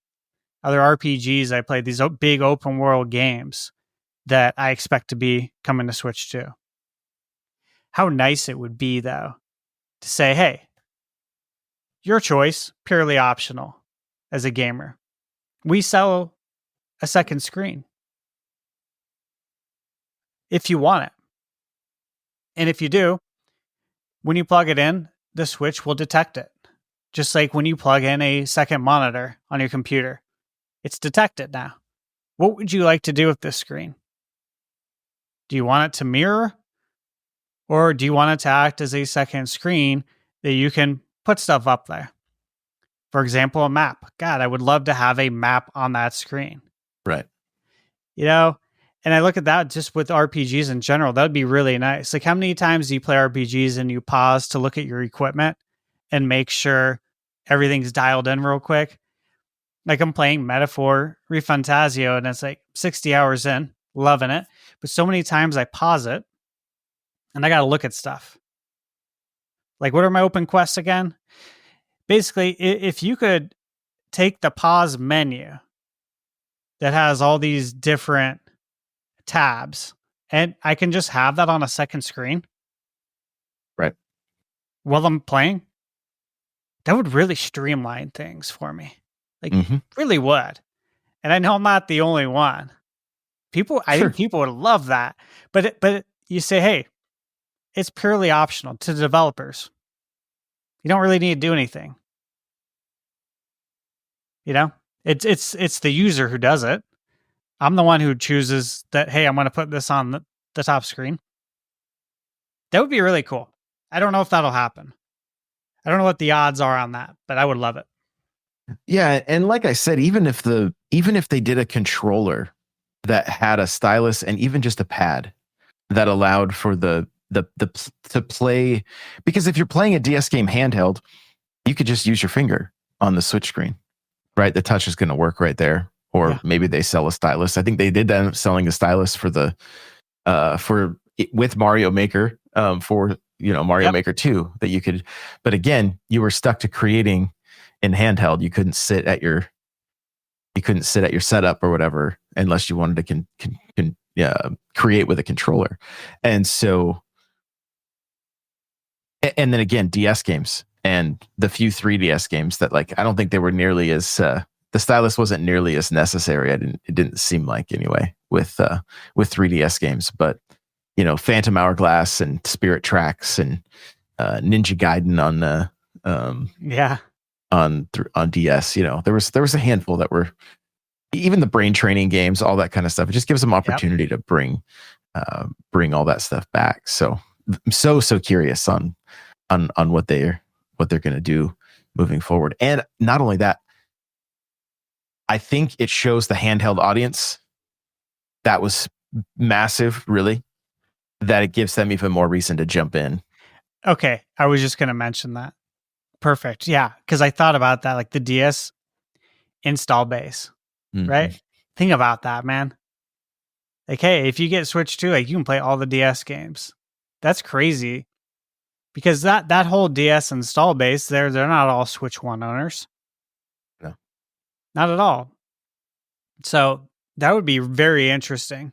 S2: Other RPGs I played, these big open world games that I expect to be coming to Switch too. How nice it would be, though, to say, hey, your choice, purely optional as a gamer. We sell a second screen if you want it. And if you do, when you plug it in, the Switch will detect it. Just like when you plug in a second monitor on your computer, it's detected now. What would you like to do with this screen? Do you want it to mirror? Or do you want it to act as a second screen that you can put stuff up there? For example, a map. God, I would love to have a map on that screen.
S1: Right.
S2: And I look at that just with RPGs in general. That would be really nice. Like, how many times do you play RPGs and you pause to look at your equipment and make sure everything's dialed in real quick? Like, I'm playing Metaphor Refantasio and it's like 60 hours in, loving it. But so many times I pause it and I got to look at stuff. Like, what are my open quests again? Basically, if you could take the pause menu that has all these different tabs and I can just have that on a second screen.
S1: Right.
S2: While I'm playing, that would really streamline things for me. Like,
S1: Mhm.
S2: really would. And I know I'm not the only one. I
S1: Sure.
S2: think people would love that. But you say, hey, it's purely optional to the developers. You don't really need to do anything. You know, it's the user who does it. I'm the one who chooses that. Hey, I'm going to put this on the top screen. That would be really cool. I don't know if that'll happen. I don't know what the odds are on that, but I would love it.
S1: Yeah, and like I said, even if they did a controller that had a stylus and even just a pad that allowed for the to play, because if you're playing a DS game handheld, you could just use your finger on the Switch screen, right? The touch is going to work right there. Or
S2: Yeah.
S1: maybe they sell a stylus. I think they did end up selling a stylus for the with Mario Maker, for Mario Maker 2 that you could, but again, you were stuck to creating in handheld. You couldn't sit at your setup or whatever unless you wanted to create with a controller. And so, and then again, DS games and the few 3DS games that, like, I don't think they were nearly as the stylus wasn't nearly as necessary. It didn't seem like, anyway, with 3DS games. But Phantom Hourglass and Spirit Tracks and Ninja Gaiden on the on DS. There was a handful that were, even the brain training games, all that kind of stuff. It just gives them opportunity to bring all that stuff back. So I'm so curious on what they're going to do moving forward. And not only that, I think it shows the handheld audience that was massive, really, that it gives them even more reason to jump in.
S2: Okay, I was just going to mention that. Perfect. Yeah, because I thought about that, like the DS install base, right? Think about that, man. Like, hey, if you get Switch 2, like, you can play all the DS games. That's crazy. Because that whole DS install base, they're not all Switch 1 owners.
S1: No.
S2: Not at all. So that would be very interesting.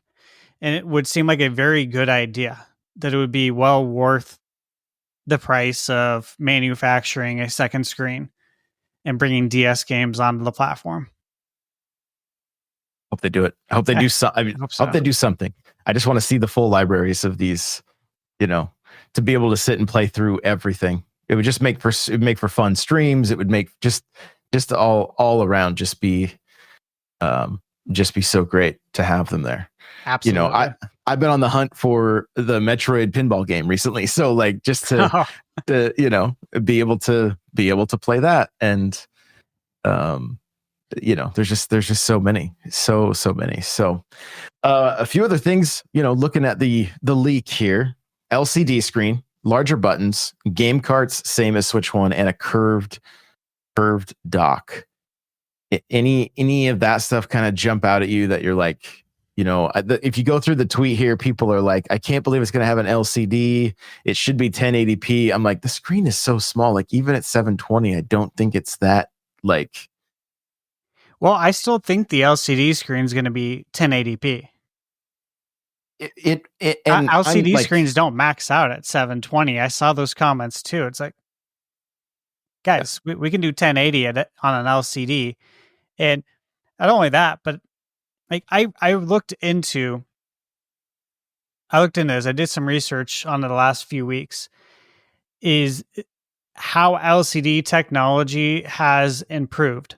S2: And it would seem like a very good idea, that it would be well worth the price of manufacturing a second screen and bringing DS games onto the platform.
S1: Hope they do it. I hope they do hope they do something. I just want to see the full libraries of these, to be able to sit and play through everything. It would just make for fun streams. It would make just all around just be so great to have them there.
S2: Absolutely.
S1: I've been on the hunt for the Metroid pinball game recently, so, like, just to be able to play that, and there's just so many. So a few other things, looking at the leak here: LCD screen, larger buttons, game carts, same as Switch 1, and a curved dock. Any of that stuff kind of jump out at you that you're like, if you go through the tweet here, people are like, I can't believe it's going to have an LCD. It should be 1080p. I'm like, the screen is so small. Like, even at 720, I don't think it's that, like.
S2: Well, I still think the LCD screen is going to be 1080p. And LCD screens don't max out at 720. I saw those comments too. It's like, guys, we can do 1080 on an LCD. And not only that, but, like, I looked into this. I did some research on it the last few weeks, is how LCD technology has improved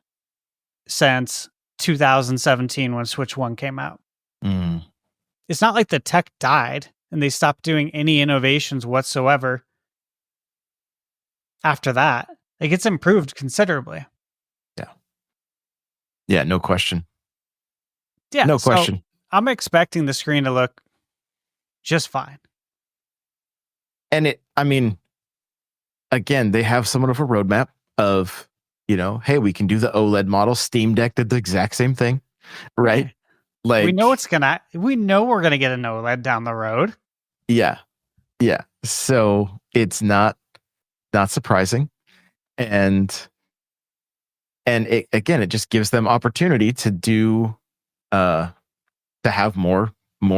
S2: since 2017 when Switch 1 came out. It's not like the tech died and they stopped doing any innovations whatsoever after that. Like, it's improved considerably.
S1: Yeah, no question.
S2: Yeah,
S1: no question.
S2: I'm expecting the screen to look just fine.
S1: And again, they have somewhat of a roadmap of, hey, we can do the OLED model. Steam Deck did the exact same thing, right? Like,
S2: we know we're gonna get an OLED down the road.
S1: Yeah. So it's not surprising, and it just gives them opportunity to do, to have more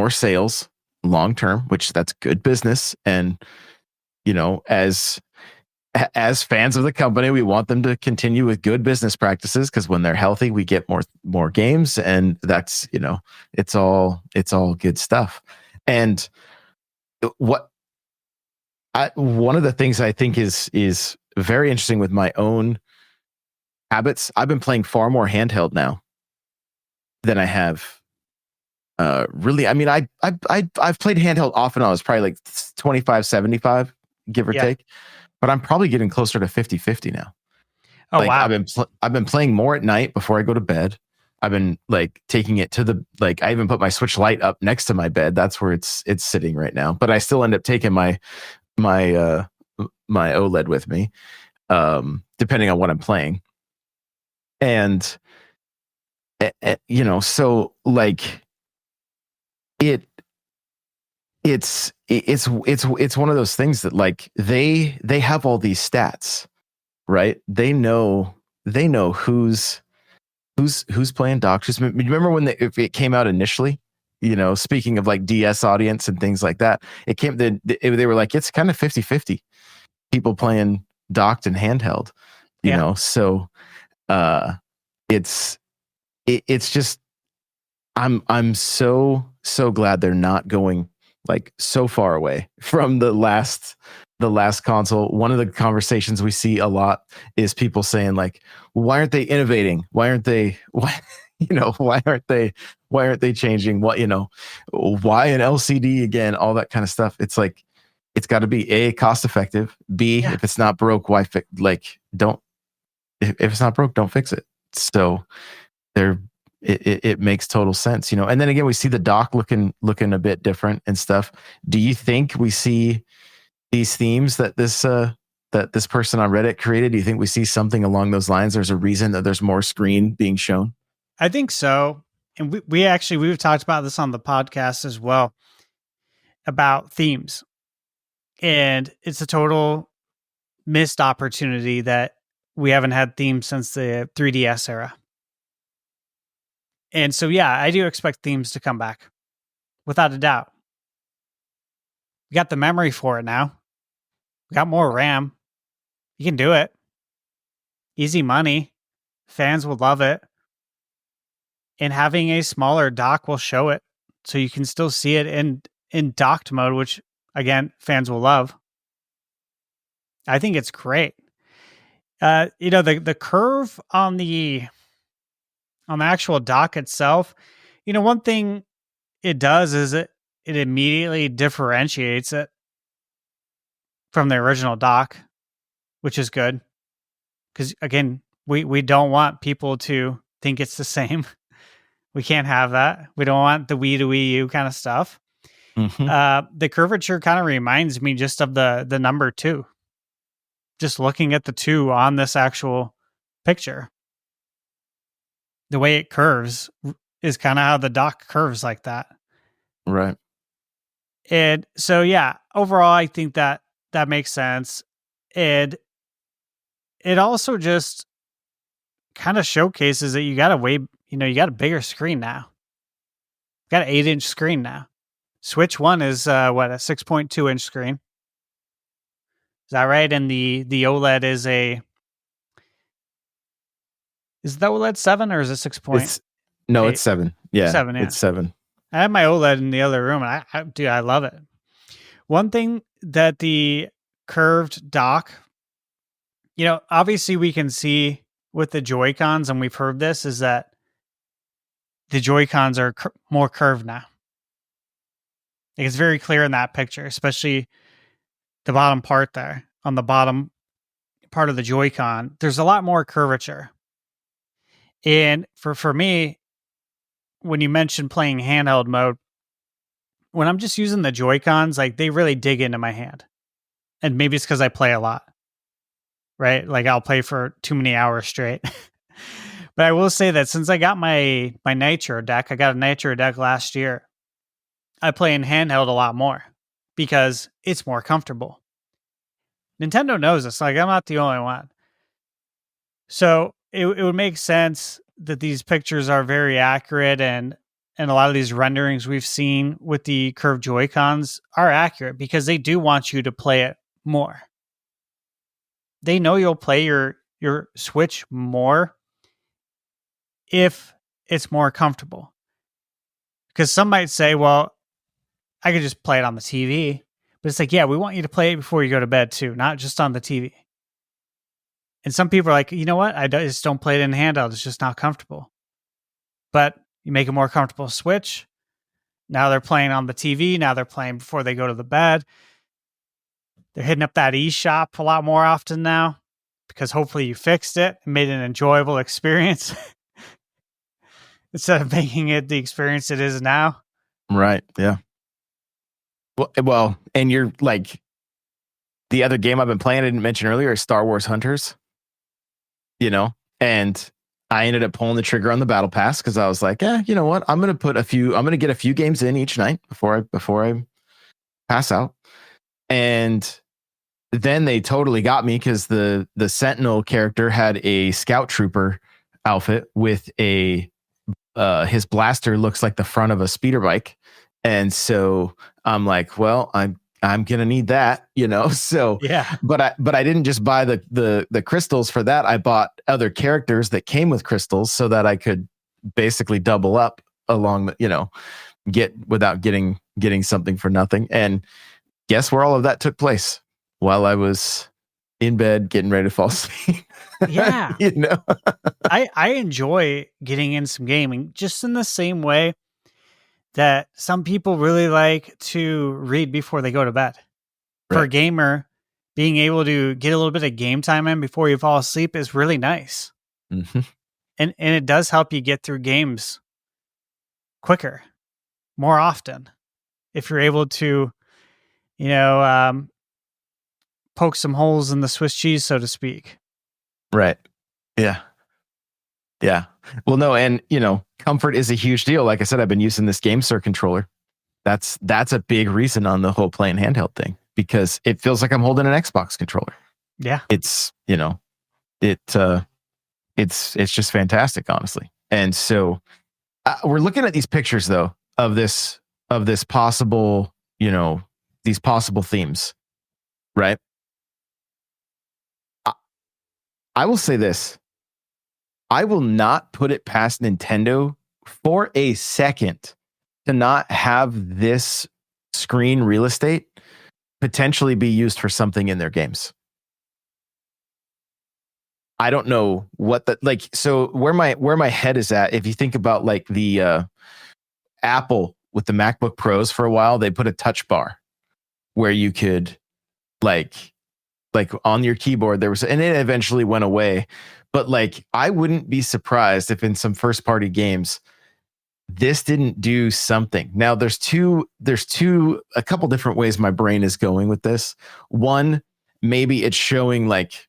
S1: sales long term, which that's good business. And as as fans of the company, we want them to continue with good business practices, because when they're healthy, we get more games, and that's, it's all good stuff. And one of the things I think is very interesting with my own habits, I've been playing far more handheld now than I have really. I mean, I've played handheld often. I was probably like 25-75, give or take, but I'm probably getting closer to 50-50 now.
S2: Oh,
S1: like,
S2: wow.
S1: I've been playing more at night before I go to bed. I've been like taking it to the, like, I even put my Switch Lite up next to my bed. That's where it's sitting right now. But I still end up taking my OLED with me, depending on what I'm playing. And so like it's one of those things that, like, they have all these stats, right? They know who's playing doctors. Remember when if it came out initially, speaking of like DS audience and things like that, they were like, it's kind of 50-50 people playing docked and handheld, so it's just, I'm so glad they're not going like so far away from the last console. One of the conversations we see a lot is people saying like, why aren't they innovating? Why aren't they why aren't they changing? Why an LCD again? All that kind of stuff. It's like, it's got to be A, cost effective. B, if it's not broke, why don't, if it's not broke, don't fix it. So it makes total sense, and then again, we see the dock looking a bit different and stuff. Do you think we see these themes that this person on Reddit created? Do you think we see something along those lines? There's a reason that there's more screen being shown.
S2: I think so. And we've talked about this on the podcast as well, about themes. And it's a total missed opportunity that we haven't had themes since the 3DS era. And so, yeah, I do expect themes to come back, without a doubt. We got the memory for it now. We got more RAM. You can do it. Easy money. Fans will love it. And having a smaller dock will show it, so you can still see it in docked mode, which, again, fans will love. I think it's great. The curve on the actual dock itself, one thing it does is it immediately differentiates it from the original dock, which is good. Because, again, we don't want people to think it's the same. We can't have that. We don't want the Wii to Wii U kind of stuff.
S1: Mm-hmm.
S2: The curvature kind of reminds me just of the number 2. Just looking at the 2 on this actual picture. The way it curves is kind of how the dock curves like that.
S1: Right.
S2: And so, yeah, overall, I think that makes sense. And it also just kind of showcases that you got you got a bigger screen now. You got an 8-inch screen now. Switch 1 is a 6.2-inch screen. Is that right? And the OLED is the OLED 7 or is it 6?
S1: No, it's 7. Yeah,
S2: 7, yeah.
S1: It's 7.
S2: I have my OLED in the other room, and I love it. One thing that the curved dock, obviously we can see with the Joy-Cons, and we've heard this, is that the Joy-Cons are more curved now. Like, it's very clear in that picture, especially the bottom part there. On the bottom part of the Joy-Con, there's a lot more curvature. And for me, when you mentioned playing handheld mode, when I'm just using the Joy-Cons, like, they really dig into my hand. And maybe it's because I play a lot, right? Like, I'll play for too many hours straight. But I will say that since I got my Nitro deck, I got a Nitro deck last year, I play in handheld a lot more because it's more comfortable. Nintendo knows this. Like, I'm not the only one. So it would make sense that these pictures are very accurate, and a lot of these renderings we've seen with the curved Joy-Cons are accurate because they do want you to play it more. they know you'll play your Switch more if it's more comfortable. Because some might say, well, I could just play it on the TV. But it's like, yeah, we want you to play it before you go to bed too, not just on the TV. And some people are like, you know what? I just don't play it in handheld. It's just not comfortable. But you make a more comfortable Switch. Now they're playing on the TV. Now they're playing before they go to the bed. They're hitting up that eShop a lot more often now because hopefully you fixed it and made an enjoyable experience instead of making it the experience it is now.
S1: Right. Yeah. Well, and you're like, the other game I've been playing, I didn't mention earlier, is Star Wars Hunters. And I ended up pulling the trigger on the battle pass because I was like, you know what? I'm gonna get a few games in each night before I pass out. And then they totally got me because the Sentinel character had a scout trooper outfit with his blaster looks like the front of a speeder bike. And so I'm like, well, I'm gonna need that, So
S2: yeah,
S1: but I didn't just buy the crystals for that. I bought other characters that came with crystals so that I could basically double up along the, get without getting something for nothing. And guess where all of that took place? While I was in bed getting ready to fall asleep.
S2: Yeah. I enjoy getting in some gaming just in the same way that some people really like to read before they go to bed. For a gamer, being able to get a little bit of game time in before you fall asleep is really nice.
S1: Mm-hmm.
S2: And it does help you get through games quicker, more often. If you're able to, poke some holes in the Swiss cheese, so to speak.
S1: Right. Yeah. Yeah. Well, no, and comfort is a huge deal. Like I said, I've been using this GameSir controller. That's a big reason on the whole playing handheld thing because it feels like I'm holding an Xbox controller.
S2: Yeah.
S1: It's it's just fantastic, honestly. And so we're looking at these pictures though of this possible, these possible themes, right? I will say this. I will not put it past Nintendo for a second to not have this screen real estate potentially be used for something in their games. I don't know what so where my head is at, if you think about like the Apple with the MacBook Pros for a while, they put a touch bar where you could like on your keyboard there was, and it eventually went away. But like, I wouldn't be surprised if in some first party games, this didn't do something. Now there's a couple different ways my brain is going with this. One, maybe it's showing like,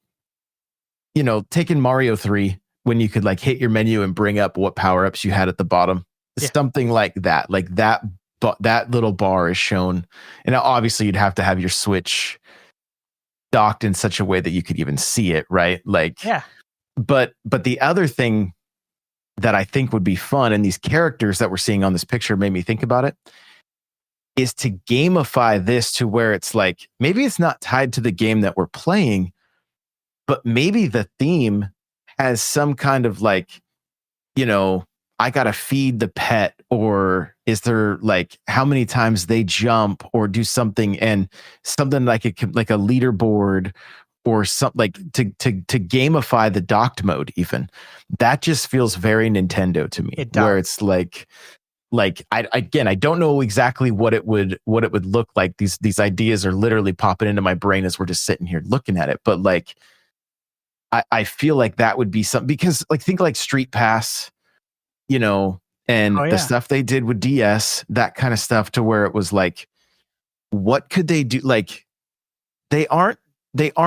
S1: taking Mario 3 when you could like hit your menu and bring up what power-ups you had at the bottom. Yeah. Something like that. Like that little bar is shown. And obviously you'd have to have your Switch docked in such a way that you could even see it, right? Like,
S2: yeah.
S1: But the other thing that I think would be fun, and these characters that we're seeing on this picture made me think about it, is to gamify this to where it's like, maybe it's not tied to the game that we're playing, but maybe the theme has some kind of like, I got to feed the pet, or is there like how many times they jump or do something, and something like a leaderboard or something, like to gamify the docked mode. Even that just feels very Nintendo to me, where it's like I don't know exactly what it would look like. These ideas are literally popping into my brain as we're just sitting here looking at it. But like, I feel like that would be something, because like, think like Street Pass, and the stuff they did with DS, that kind of stuff, to where it was like, what could they do? Like, they aren't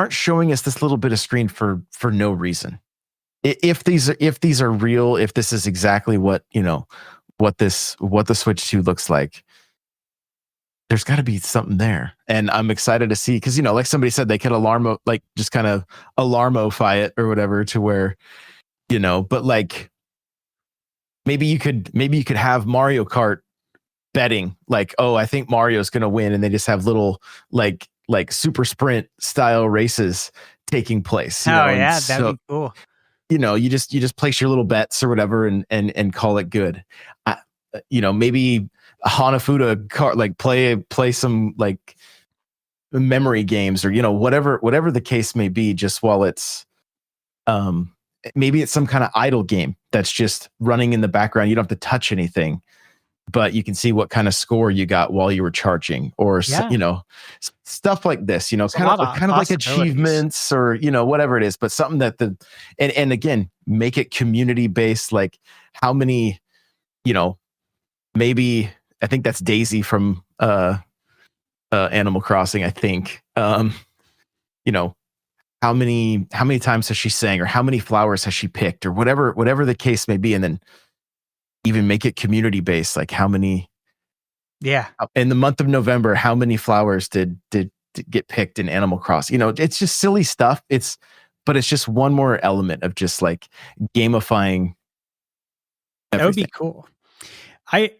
S1: showing us this little bit of screen for no reason. If these are real, if this is exactly what the Switch 2 looks like, there's got to be something there. And I'm excited to see, because like somebody said, they could just kind of alarmify it or whatever, to where but like, maybe you could have Mario Kart betting, like, oh, I think Mario's gonna win, and they just have little like super sprint style races taking place,
S2: Oh
S1: and
S2: yeah, that'd
S1: so
S2: be cool.
S1: you just place your little bets or whatever and call it good. I, maybe a Hanafuda car, like play some like memory games, or whatever the case may be, just while it's um maybe it's some kind of idle game that's just running in the background. You don't have to touch anything, but you can see what kind of score you got while you were charging, or
S2: Yeah,
S1: stuff like this,
S2: there's a
S1: kind
S2: lot
S1: of
S2: of
S1: kind of like
S2: possibilities.
S1: achievements, or whatever it is, but something that and again, make it community based. Like how many, you know maybe, I think that's Daisy from Animal Crossing, I think. You know how many times has she sang, or how many flowers has she picked, or whatever the case may be, and then even make it community based. Like how many,
S2: Yeah,
S1: in the month of November, how many flowers did get picked in Animal Crossing? It's just silly stuff. But it's just one more element of just like gamifying
S2: that would be
S1: everything.
S2: cool. I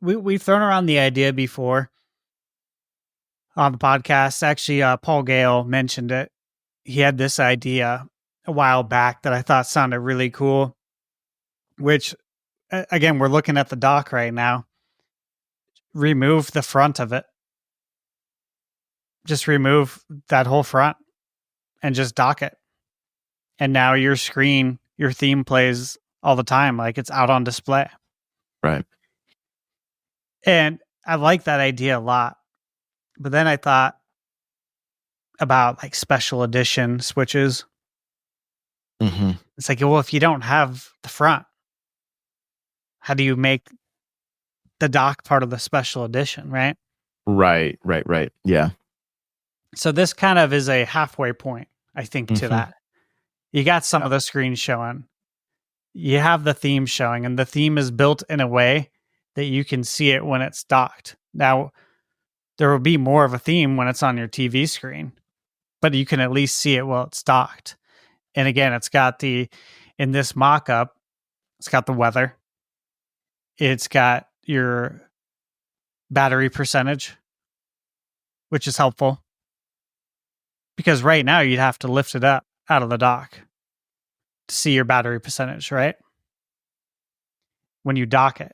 S2: we've thrown around the idea before on the podcast. Actually, Paul Gale mentioned it. He had this idea a while back that I thought sounded really cool. Which, again, we're looking at the dock right now. Remove the front of it. Just remove that whole front and just dock it. And now your screen, your theme plays all the time, like it's out on display.
S1: Right.
S2: And I like that idea a lot. But then I thought about like special edition Switches.
S1: Mm-hmm.
S2: It's like, well, if you don't have the front, how do you make the dock part of the special edition, right?
S1: Right. Yeah.
S2: So this kind of is a halfway point, I think, to
S1: Mm-hmm.
S2: that. You got some of the screen showing. You have the theme showing, and the theme is built in a way that you can see it when it's docked. Now, there will be more of a theme when it's on your TV screen, but you can at least see it while it's docked. And again, it's got in this mock-up, it's got the weather. It's got your battery percentage, which is helpful. Because right now you'd have to lift it up out of the dock to see your battery percentage, right? When you dock it.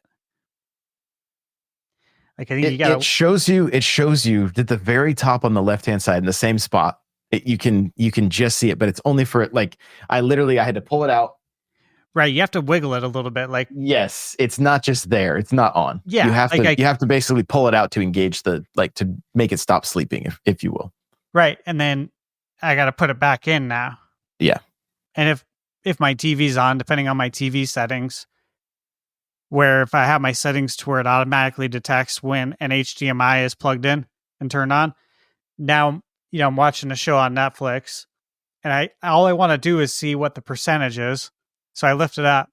S2: Like I think you
S1: It
S2: gotta
S1: shows you at the very top on the left hand side in the same spot. You can just see it, but it's only for like I had to pull it out.
S2: right, you have to wiggle it a little bit. Like
S1: Yes, it's not just there. It's not on. You
S2: yeah,
S1: have
S2: like
S1: to
S2: I
S1: you have to basically pull it out to engage to make it stop sleeping, if you will.
S2: right. And then I gotta put it back in now.
S1: Yeah.
S2: And if my TV's on, depending on my TV settings, where if I have my settings to where it automatically detects when an HDMI is plugged in and turned on, now I'm watching a show on Netflix, and I all I want to do is see what the percentage is. So I lift it up.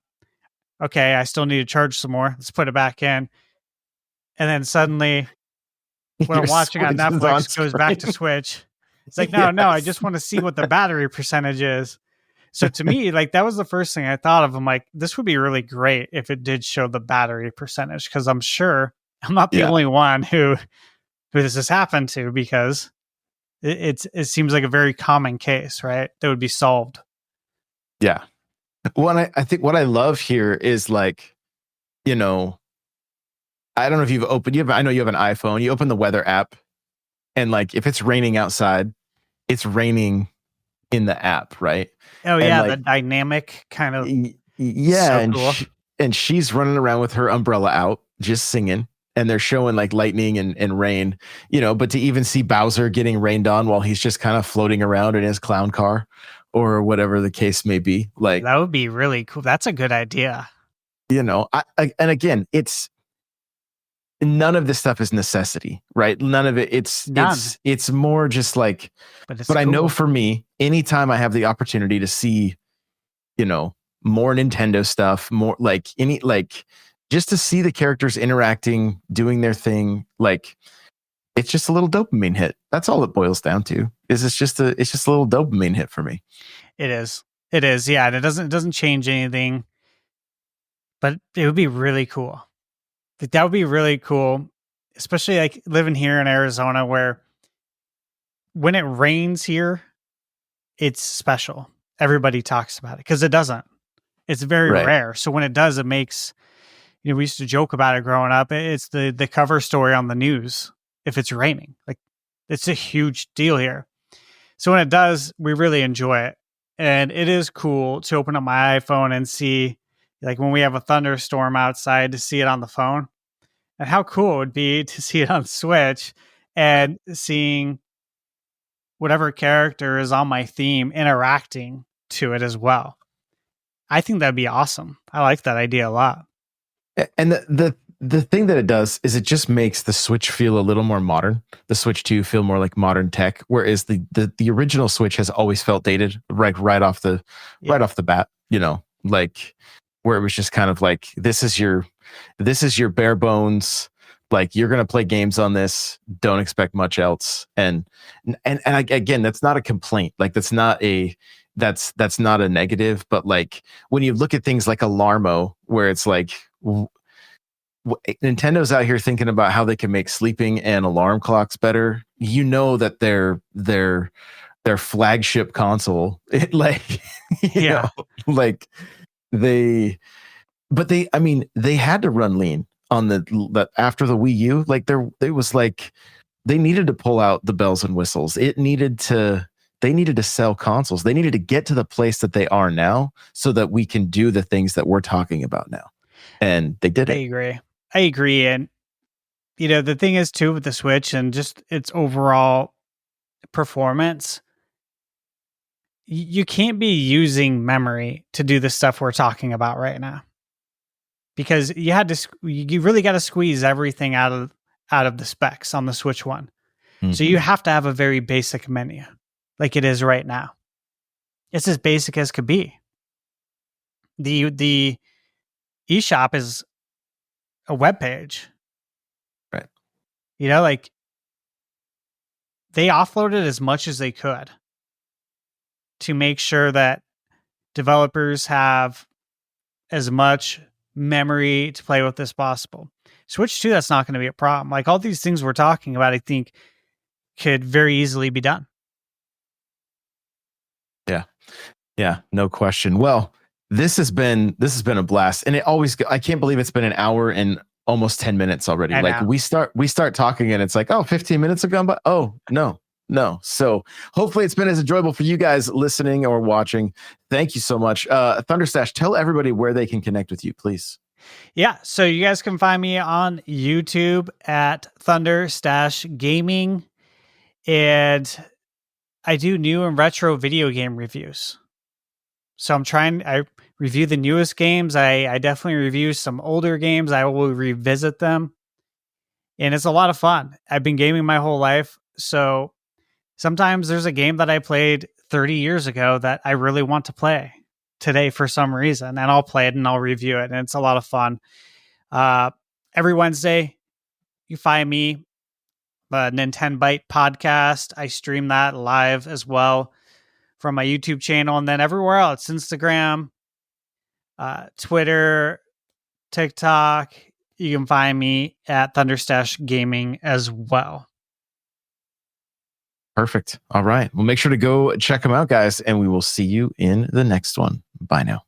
S2: Okay, I still need to charge some more. Let's put it back in. And then suddenly, what
S1: Your
S2: I'm watching on
S1: Switch is on
S2: Netflix goes back to
S1: screen.
S2: Switch. It's like, no, I
S1: Yes.
S2: just want to see what the battery percentage is. So to me, like that was the first thing I thought of. I'm like, this would be really great if it did show the battery percentage, because I'm sure I'm not the
S1: Yeah.
S2: only one who this has happened to, because it seems like a very common case, right? That would be solved.
S1: Yeah. Well, I think what I love here is like, I don't know if I know you have an iPhone. You open the weather app, and like if it's raining outside, it's raining in the app, right?
S2: Oh
S1: And
S2: yeah, the
S1: like
S2: dynamic kind of
S1: yeah,
S2: so cool.
S1: and she's running around with her umbrella out, just singing, and they're showing like lightning and rain, but to even see Bowser getting rained on while he's just kind of floating around in his clown car, or whatever the case may be, like,
S2: That would be really cool. That's a good idea.
S1: and again, it's none of this stuff is necessity, right? None of it.
S2: None,
S1: It's more just like,
S2: but it's
S1: but I know
S2: cool.
S1: for me, anytime I have the opportunity to see, more Nintendo stuff, more like just to see the characters interacting, doing their thing, like it's just a little dopamine hit. That's all it boils down to. It's just a little dopamine hit for me.
S2: It is. It is. Yeah, and it doesn't change anything, but it would be really cool. Like, that would be really cool, especially like living here in Arizona, where when it rains here, it's special. Everybody talks about it because it doesn't. It's very
S1: Right.
S2: rare. So when it does, it makes, we used to joke about it growing up. It's the cover story on the news if it's raining. Like, it's a huge deal here. So when it does, we really enjoy it. And it is cool to open up my iPhone and see, like, when we have a thunderstorm outside, to see it on the phone. And how cool it would be to see it on Switch and seeing whatever character is on my theme interacting to it as well. I think that'd be awesome. I like that idea a lot.
S1: And the thing that it does is it just makes the Switch feel a little more modern. The Switch 2 feel more like modern tech, whereas the original Switch has always felt dated, right off the bat. Like, where it was just kind of like, this is your bare bones. Like, you're gonna play games on this. Don't expect much else. And again, that's not a complaint. Like, that's not a negative. But like, when you look at things like Alarmo, where it's like, Nintendo's out here thinking about how they can make sleeping and alarm clocks better. That their flagship console, it, like, like they had to run lean on the after the Wii U. Like, it was like they needed to pull out the bells and whistles. They needed to sell consoles. They needed to get to the place that they are now so that we can do the things that we're talking about now. And they did it.
S2: I agree. And, the thing is too with the Switch and just its overall performance, you can't be using memory to do the stuff we're talking about right now, because you really got to squeeze everything out of the specs on the Switch One. Mm-hmm. So you have to have a very basic menu like it is right now. It's as basic as could be. The eShop is a web page,
S1: right?
S2: Like, they offloaded as much as they could to make sure that developers have as much memory to play with as possible. Switch 2, that's not going to be a problem. Like, all these things we're talking about, I think, could very easily be done.
S1: Yeah, no question. Well, this has been a blast, and I can't believe it's been an hour and almost 10 minutes already. Like, we start talking and it's like, 15 minutes have gone by. Oh, no. So hopefully it's been as enjoyable for you guys listening or watching. Thank you so much. Thunderstache, tell everybody where they can connect with you, please.
S2: Yeah, so you guys can find me on YouTube at Thunderstache Gaming, and I do new and retro video game reviews. So I review the newest games. I definitely review some older games. I will revisit them. And it's a lot of fun. I've been gaming my whole life. So sometimes there's a game that I played 30 years ago that I really want to play today for some reason. And I'll play it and I'll review it. And it's a lot of fun. Every Wednesday, you find me, Nintendo Byte podcast. I stream that live as well from my YouTube channel, and then everywhere else, Instagram, Twitter, TikTok. You can find me at Thunderstache Gaming as well.
S1: Perfect. All right. Well, make sure to go check them out, guys, and we will see you in the next one. Bye now.